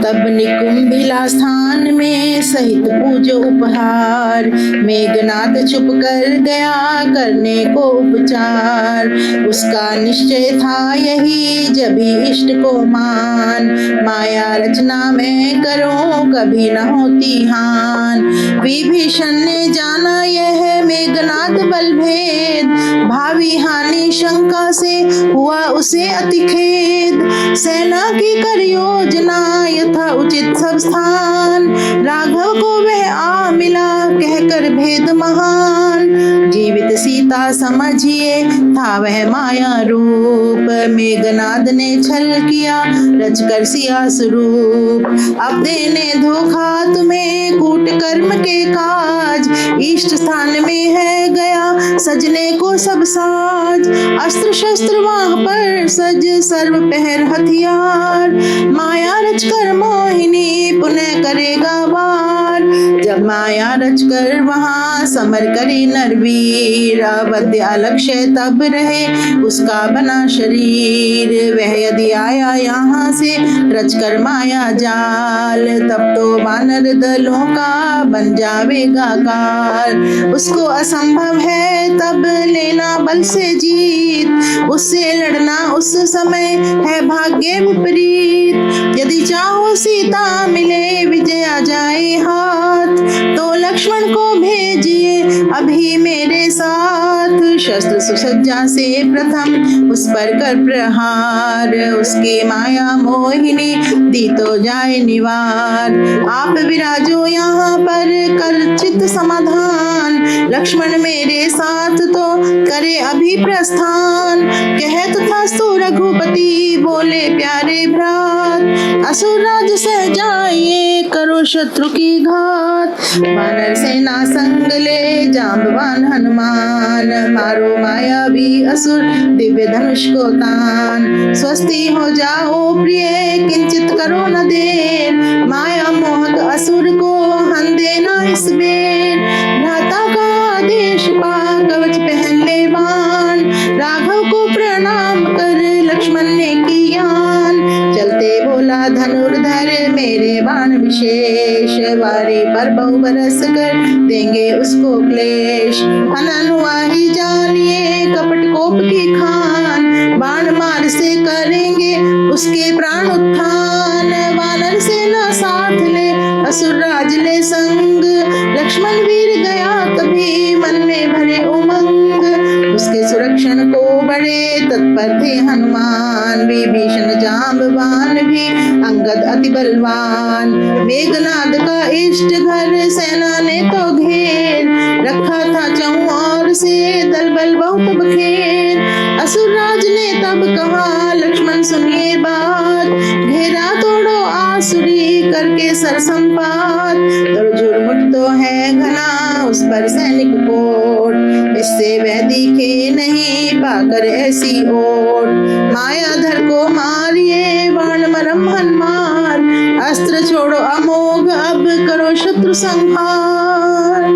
तब निकुंभिला स्थान में सहित पूजो उपहार। मेघनाद चुप कर गया करने को उपचार। उसका निश्चय था यही जभी इष्ट को मान। माया रचना में करो कभी न होती हान। विभीषण ने जाना यह मेघनाद बल भेद। भावी हानि शंका से हुआ उसे अति खेद। सेना की कर योजना यथा उचित सब स्थान। राघव को वह आ मिला कहकर भेद महान। जीवित सीता समझिए था वह माया रूप। मेघनाद ने छल किया रचकर सिया स्वरूप। अब देने धोखा तुम्हें कूट कर्म के काज। इष्ट स्थान में है गया सजने को सब साज। अस्त्र शस्त्र वहां पर सज सर्व पहर हथियार। माया रचकर मोहिनी पुनः करेगा वार। जब माया रचकर वहां समर करे नरवीर। अवध्य अलक्ष्य तब रहे उसका बना शरीर। वह यदि आया यहाँ से रचकर माया जाल। तब तो वानर दलों का बन जावेगा काल। उसको असंभव है तब लेना बल से जीत। उससे लड़ना उस समय है भाग्य विपरीत। यदि चाहो सीता मिले विजय आ जाए हाथ। तो लक्ष्मण को भेजिए अभी मेरे साथ। शस्त्र सुसज्जा से प्रथम उस पर कर प्रहार। उसके माया मोहिनी दी तो जाए निवार। आप विराजो यहाँ पर कर चित समाधान। लक्ष्मण मेरे साथ तो करे अभी प्रस्थान। कहत था सो रघुपति बोले प्यारे भ्रात। असुर राज सह जाइए करो शत्रु की घात। वानर सेना संग ले जांबवान हनुमान। मारो मायावी असुर दिव्य धनुष को तान। स्वस्ति हो जाओ प्रिय किंचित करो न देर। माया मोहक असुर को हन देना इस बेर। भ्राता का आदेश पा कवच पहन ले बाण। राघव को प्रणाम कर लक्ष्मण ने कियान। चलते बोला धनुर्धर मेरे बाण विशेष। वारी पर बहु बरस कर देंगे उसको क्लेश। अननुआही जानिए कपट कोप की खान। बाण मार से करेंगे उसके प्राण उत्थान। वानर सेना साथ ले असुर राज ले संग। लक्ष्मण वीर गया तभी मन में भरे उमंग। उसके सुरक्षण को बड़े तत्पर थे हनुमान। विभीषण जांबवान भी अंगद अति बलवान। मेघनाद का इष्ट घर सेना ने तो घेर रखा था चहुं ओर से दल बल बहुत बखेर। असुर राज ने तब कहा लक्ष्मण सुनिए बात। घेरा तोड़ो आसुरी करके सरसंपात। झुरमुट तो है घना उस पर सैनिक कोट। इससे वह दिखे नहीं पाकर ऐसी ओट। मायाधर को मारिए बाण मरम हनुमान। अस्त्र छोड़ो अमोघ अब करो शत्रु संहार।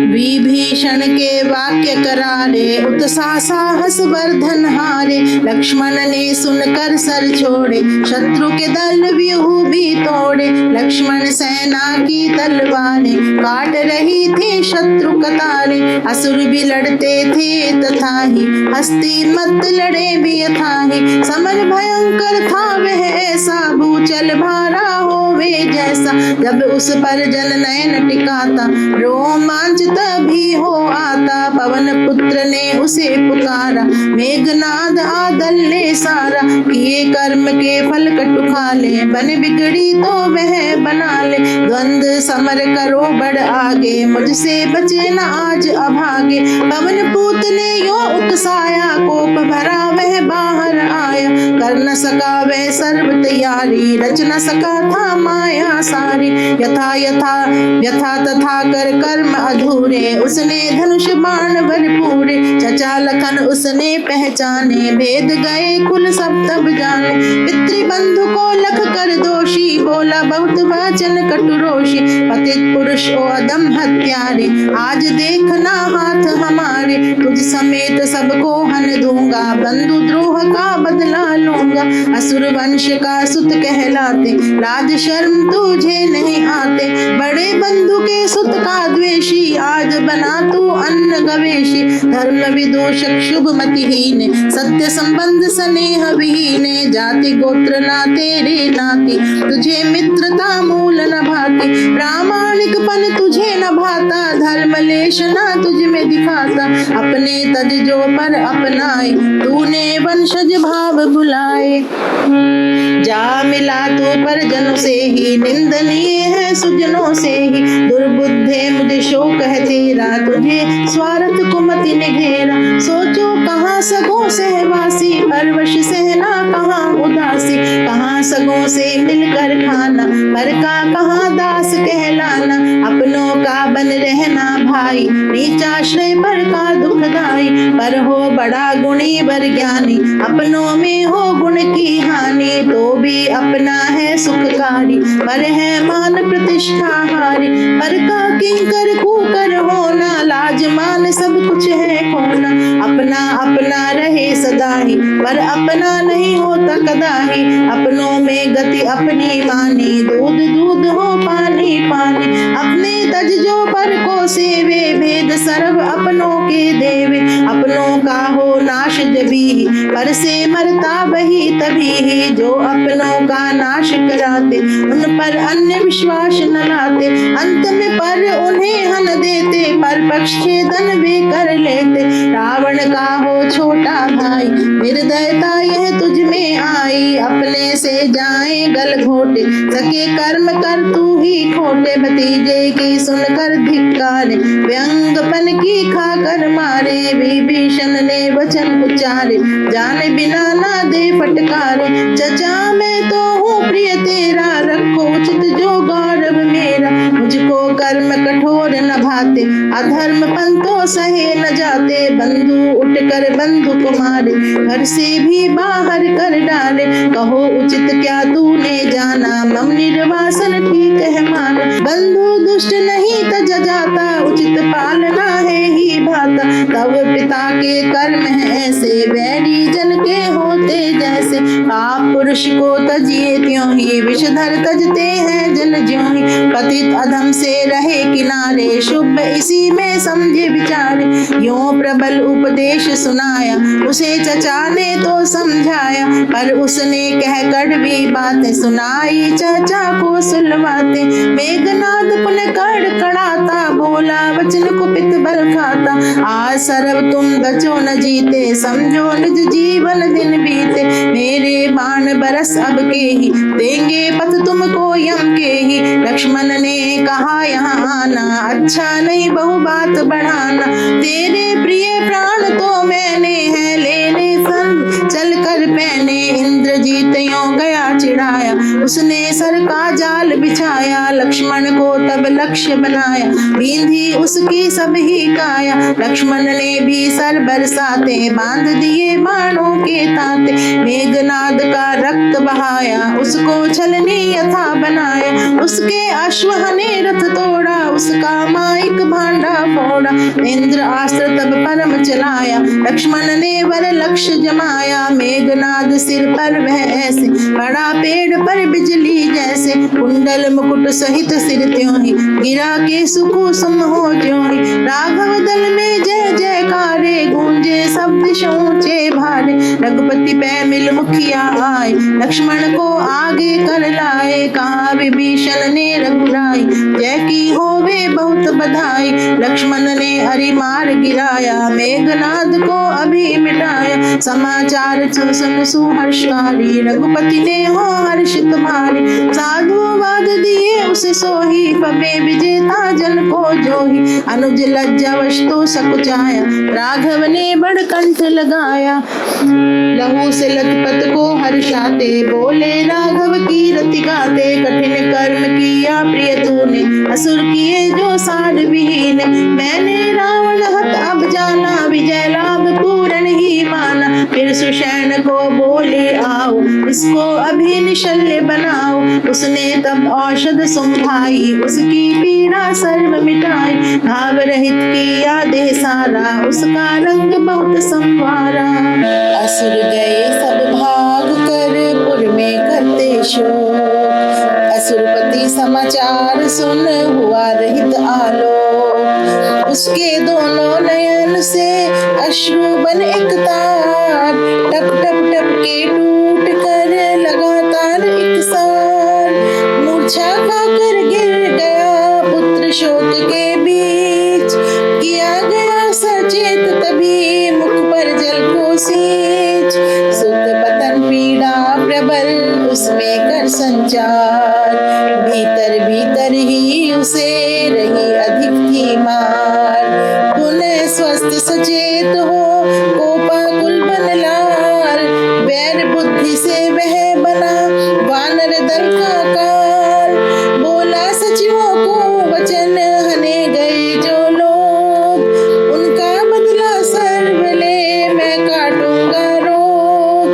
विभीषण के वाक्य करारे उत्साह साहस वर्धन हारे। लक्ष्मण ने सुनकर सर छोड़े शत्रु के दल व्यूह भी तोड़े। लक्ष्मण सेना की तलवारें काट रही थी शत्रु कतारे। असुर भी लड़ते थे तथा ही हस्ती मत लड़े भी यथा ही। समर भयंकर था वह ऐसा भूचल भारा होवे जैसा। जब उस पर जल नयन टिकाता रोमांच तभी हो आता। पवन पुत्र ने उसे पुकारा मेघनाद आदल ने सारा। किए कर्म के फल कटुखा ले बन बिगड़ी तो वह बना ले। द्वंद्व समर करो बढ़ आगे मुझसे बचे न आज अभागे। पवन पूत ने यो उकसाया कोप भरा वह बाहर आया। कर न सका वह सर्व तैयारी रच न सका था माया सारी। यथा यथा व्यथा तथा कर कर्म अधूरे, उसने धनुष बाण भरपूरे। चचा लखन उसने पहचाने, भेद गए कुल सब तब जाने। पितृबंधु को लख कर दोषी, बोला बहुत वचन कटुरोषी। पतित पुरुष ओ अदम हत्यारे, आज देखना हाथ हमारे। तुझ समेत सबको हन दूंगा, बंधु द्रोह का बदला लूंगा। असुर वंश का सुत कहलाते, लाज शर्म तुझे नहीं आते। बड़े बंधु के सुत का द्वेषी, आज बना तू अन्न गवेशी। धर्म विदूषक शुभ मतिहीन, सत्य संबंध स्नेह विहीने। जाति गोत्र ना तेरे नाती, तुझे मित्रता मूल न भाती। प्रामाणिकपन तुझे न भाता, धर्म लेश ना तुझ में दिखाता। अपने तज जो पर अपनाए, तूने वंशज भाव बुलाए। जा मिला तू परिजनों से ही, निंदनीय है सुजनों से ही। दुर्बुद्धे मुझे शोक है तेरा, तुझे स्वार्थ कुमति ने घेरा। सोचो कहाँ सगों सहवासी, परवश सहना कहाँ उदासी। कहाँ सगों से मिलकर खाना, पर का कहाँ दास कहलाना। अपनों का बन रहना भाई, नीचाश्रय पर का दुखदाई। पर हो बड़ा गुणी वर ज्ञानी, अपनों में हो गुण की हानि। तो भी अपना है सुखकारी, पर है मान प्रतिष्ठा हारी। पर का किंकर कूकर होना, लाज मान सब कुछ है खोना। अपना अपना रहे सदाही, पर अपना नहीं होता कदाही। अपनों में गति अपनी मानी, दूध दूध हो पानी पानी। अपने तज जो पर को सेवे, भेद सर्व अपनों के देवे। अपनों का हो नाश जभी, पर से मरता वही तभी ही। जो अपनों का नाश कराते, उन पर अन्य विश्वास न लाते। अंत में पर उन्हें हन देते, पर पक्षेदन वे कर लेते। रावण का हो छोटा भाई, निर्दयता यह तुझ में आई। अपने से जाए गल घोटे, सके कर्म कर तू ही खोटे। भतीजे की सुनकर धिक्कारे, व्यंगपन की खाकर मारे। विभीषण ने वचन उच्चारे, जाने बिना ना दे फटकारे। चचा मैं तो हूँ प्रिय तेरा, रखो उचित जो गौरव मेरा। मुझको कर्म कठोर न भाते, अधर्म पंथों सहे न जाते। बंधु उठकर बंधु को मारे, घर से भी बाहर कर डाले। कहो उचित क्या तूने जाना, मम निर्वासन ठीक है माना। बंधु दुष्ट नहीं तज जाता, उचित पालना है ही भाता। तब पिता के कर्म है ऐसे, वैरी जन के होते जैसे। आप पुरुष को तजिए त्यों ही, विषधर तजते हैं जन ज्यों ही। पतित अधम से रहे किनारे, शुभ इसी में समझे विचारे। यों प्रबल उपदेश सुनाया, उसे चचा ने तो समझाया। पर उसने कह कड़वी बातें, सुनाई चचा को सुलवाते। मेघनाद पुन कड़कड़ाता, बोला वचन कुपित बल खाता। आज सर्व तुम बचो न जीते, समझो निज जीवन दिन बीते। मेरे बाण बरस अब के ही, देंगे पथ तुमको यम के ही। लक्ष्मण ने कहा यहाँ आना, अच्छा नहीं बहु बात बढ़ाना। तेरे प्रिय प्राण तो मैंने है लेने संग चल कर पहने। इंद्रजीत यों गया चिढ़ाया, उसने सर का जाल बिछाया। लक्ष्मण को तब लक्ष्य बनाया, बींधी उसकी सब ही काया। लक्ष्मण ने भी सर बरसाते, बांध दिए बाणों के तांते। मेघनाद का रक्त बहाया, उसको छलनी यथा बनाया। उसके अश्व ने रथ तोड़ा, उसका माइक भांडा फोड़ा। इंद्र अस्त्र तब परम चलाया, लक्ष्मण ने वर लक्ष्य जमाया। मेघनाद सिर पर वह ऐसे, बड़ा पेड़ पर बिजली जैसे। कुंडल मुकुट सहित सिर त्यों ही, गिरा के सुकुसुम हो ज्यों ही। राघव दल में जय जयकारे, गूंजे सब दिशों ऊंचे भारे। रघुपति पै मिल मुखिया आए, लक्ष्मण को आगे कर लाए। कहा विभीषण ने रघुराई, जय की होवे बहुत बधाई। लक्ष्मण ने हरि मार गिराया, मेघनाद को अभी मिटाया। समाचार सुन सुहर्षकारी, रघुपति ने हो हर्षित भारी। साधुवाद दिए उसे सोही, पबे विजेता जन को जोही। अनुज लज्जावश तो सकुचाया, राघव ने बड़ कंठ लगाया। लहू से लखपत को हर्षाते, बोले राघव की रति गाते। कठिन कर उसने तब औषध सुंघाई, उसकी पीड़ा सर्व मिटाई। भाव रहित किया देह सारा, उसका रंग बहुत संवारा। असुर गए सब भाग कर, पुर में करते शोक। असुरपति समाचार सुन, हुआ रहित आलोक। उसके दोनों नयन से अश्रु बन एक तार, टप टप टप के टूट कर लगातार एक सार। मूर्छा खाकर गिर गया पुत्र शोक के बीच, किया गया सचेत तभी मुख पर जल को सींच। सुख पतन पीड़ा प्रबल, उसमें कर संचार। भीतर भीतर ही उसे रही अधिक थी मार। पुनः स्वस्थ सचेत हो कोपाकुल बन लाल, वैर बुद्धि से वह बना वानर दल का काल। बोला सचिवों को वचन, हने गए जो लोग, उनका बदला सर्व ले मैं काटूंगा रोग।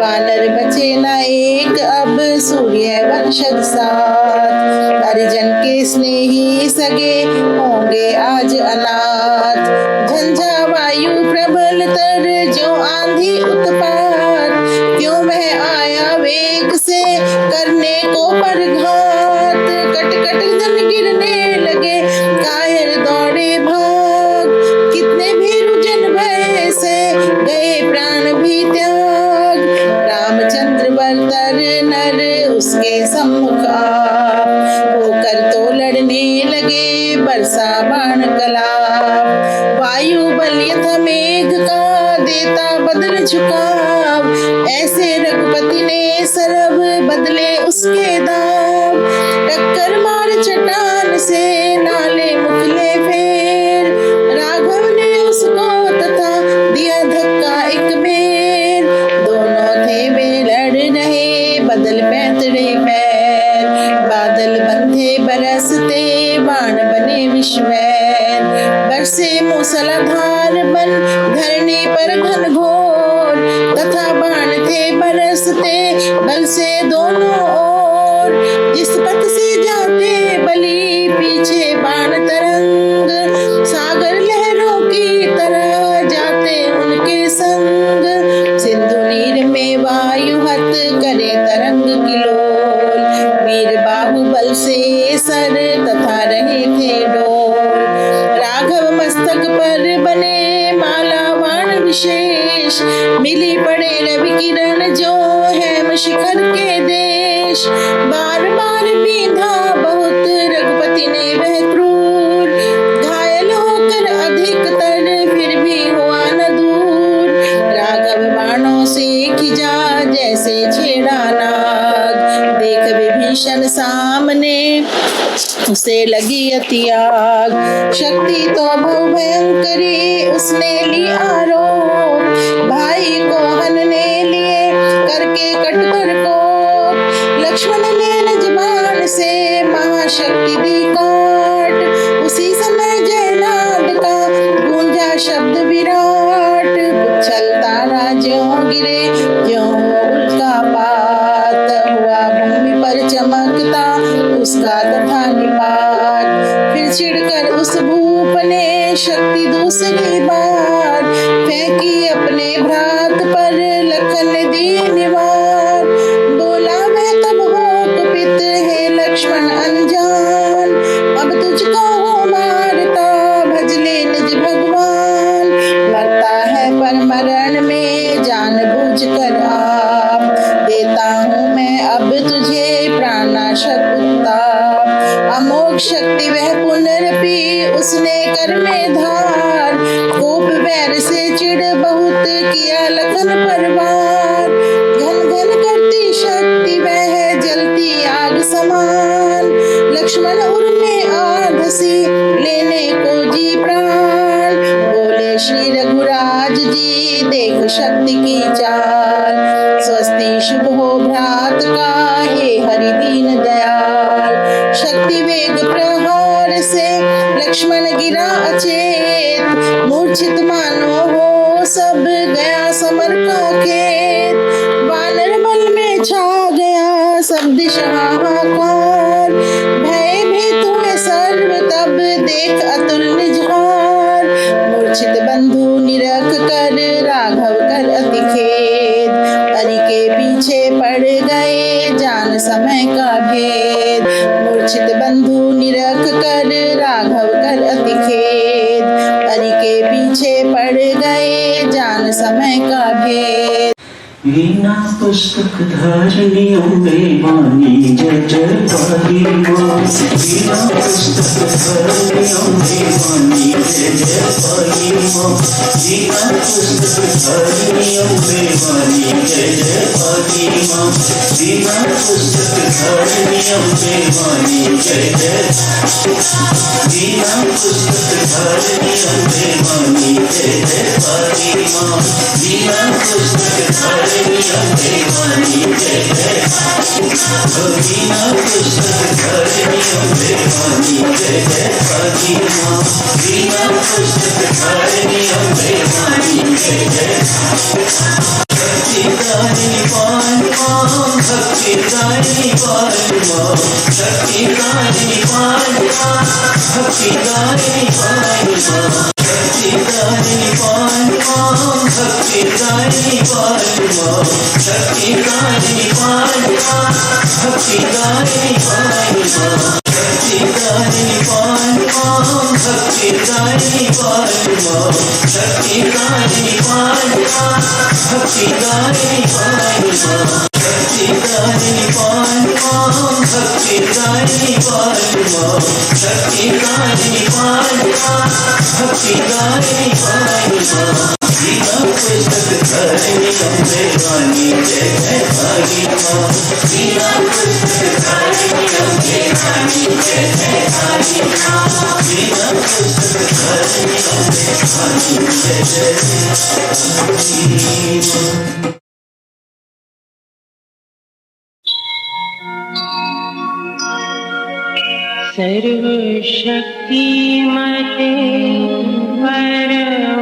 वानर बचे न एक अब, सूर्य वंशज साथ, हरिजन के स्नेही सगे होंगे आज अनाथ। झंझा वायु प्रबल तर, जो आंधी उत्पात, क्यों वह आया वेग से करने को परघात। कट कट जन गिरने लगे, कायर दौड़े भाग, कितने भीरु जन भय से गए प्राण भी त्याग। रामचंद्र बरतर नर उसके सम्मुख आप, होकर तो लड़ने लगे बरसा बाण कलाप। वायु बल यथा मेघ का देता बदल झुकाव, ऐसे रघुपति ने सरब बदले उसके दाव। टक्कर मार चट्टान से नाले मुखले फेर, राघव ने उसको तथा दिया धक्का एक बेर। दोनों थे वे लड़ रहे बदल पैतरे पैर, बादल बंधे बरसते बाण बने विश्वैर। बरसे मूसलाधार बन धरनी पर घन घोर, तथा बाण थे बरसते बल से दोनों ओर। जिस पथ से जाते बलि पीछे बाण तरंग, सागर लहरों की तरह जाते उनके संग। सिंधु नीर में वायु हत करे तरंग किलोल, वीर बाहुबल से सर तथा रहे थे डोल। राघव मस्तक पर बने माला बाण विशेष, मिली पड़े रवि किरण जो हेम शिखर के देश। बार बार बीधा बहुत रघुपति ने वह क्रूर, घायल होकर अधिकतर फिर भी हुआ न दूर। राघव बाणों से खिजा जैसे छेड़ा नाग, देख विभीषण सामने उसे लगी अति आग। शक्ति तो बहु भयंकरी उसने ली आरोप, भाई को हनने लिए करके कटकर को। लक्ष्मण ने निज बाण से महाशक्ति दी काट, उसी समय जयनाद का गूंजा शब्द विराट। उछल तारा ज्यों गिरे ज्यों उल्का पात, हुआ भूमि पर चमकता उसका तथा निपात। फिर चिढ़कर उस भूप ने शक्ति दूसरी बार, फेंकी अपने भ्रात पर लखन दी निवार। बोला वह तब हो कुपित, हे लक्ष्मण अनजान, अब तुझको हो मारता भज ले निज भगवान। मरता है पर मरण में जान बूझ कर आप, देता हूँ मैं अब तुझे प्राणनाशक उत्ताप। अमोघ शक्ति वह पुनरपि उसने कर में धार, कोप वैर से चिढ़ बहुत किया लखन पर वार। घन घन करती शक्ति वह जलती आग समान, लक्ष्मण उर्मे आधसी लेने को जी प्राण। बोले श्री रघुराज जी देख शक्ति की चाल, स्वस्ति शुभ हो भ्रात का हे हरि दीन दयाल। शक्ति वेग प्रहार से लक्ष्मण गिरा अचेत, मूर्छित मानो हो सब गया समर का खेत। वानर बल में छा गया सब दिशा देख अतुल निजहार, मूर्छित बंधु निरख कर राघव कर अति खेद, हरि के पीछे पड़ गए जान समय का भेद, मूर्छित बंधु निरख कर राघव कर अति खेद, हरि के पीछे पड़ गए जान समय का भेद। वीणा पुस्तक धारणी अम्बे वाणी जय जय काली माँ, वीणा पुस्तक धारणी अम्बे वाणी जय जय काली माँ, वीणा पुस्तक धारणी अम्बे वाणी जय जय काली माँ, वीणा पुस्तक धारणी अम्बे वाणी जय जय, वीणा पुस्तक धारणी अम्बे वाणी जय जय काली माँ, वीणा पुस्तक धारणी अम्बे वाणी जय जय, वीणा पुस्तक धारणी अम्बे वाणी जय जय काली माँ, वीणा पुस्तक धारणी अम्बे वाणी जय जय, शक्तिदायिनी पाल माँ, भक्तिदायिनी पाल माँ, शक्तिदायिनी पाल माँ, भक्तिदायिनी पाल माँ, शक्तिदायिनी पाल माँ, भक्तिदायिनी पाल माँ, शक्तिदायिनी पाल माँ, भक्तिदायिनी पाल माँ, शक्तिदायिनी पाल माँ, भक्तिदायिनी पाल माँ, शक्तिदायिनी पाल माँ, भक्तिदायिनी पाल माँ, शक्तिदायिनी पाल माँ, भक्तिदायिनी पाल माँ, शक्तिदायिनी पाल माँ, भक्तिदायिनी पाल माँ, वीणा पुस्तक धारणी अम्बे वाणी जय जय काली माँ, वीणा पुस्तक धारणी अम्बे वाणी जय जय काली माँ, वीणा पुस्तक धारणी अम्बे वाणी जय जय काली माँ। सर्वशक्तिमते परमात्मने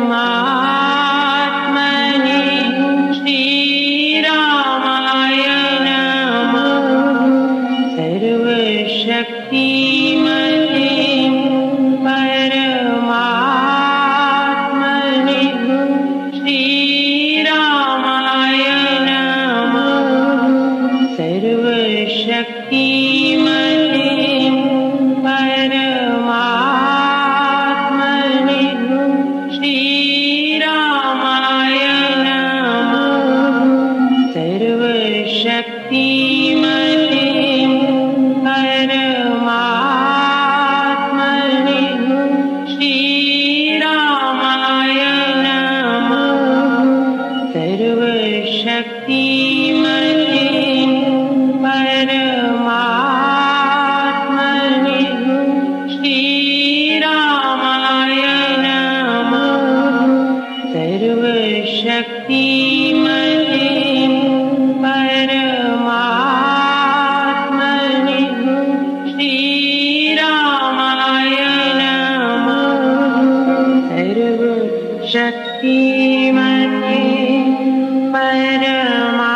श्रीरामाय नमः, सर्वशक्तिमते परमात्मने श्रीरामाय नमः, सर्वशक्तिमते परमात्मने श्रीरामाय नमः, सर्वशक्तिमते परमात्मने श्रीरामाय नमः, सर्वशक्तिमते परमात्मने श्रीरामाय नमः, सर्वशक्तिमते परमात्मने श्रीरामाय नमः, सर्वशक्तिमते परमात्मने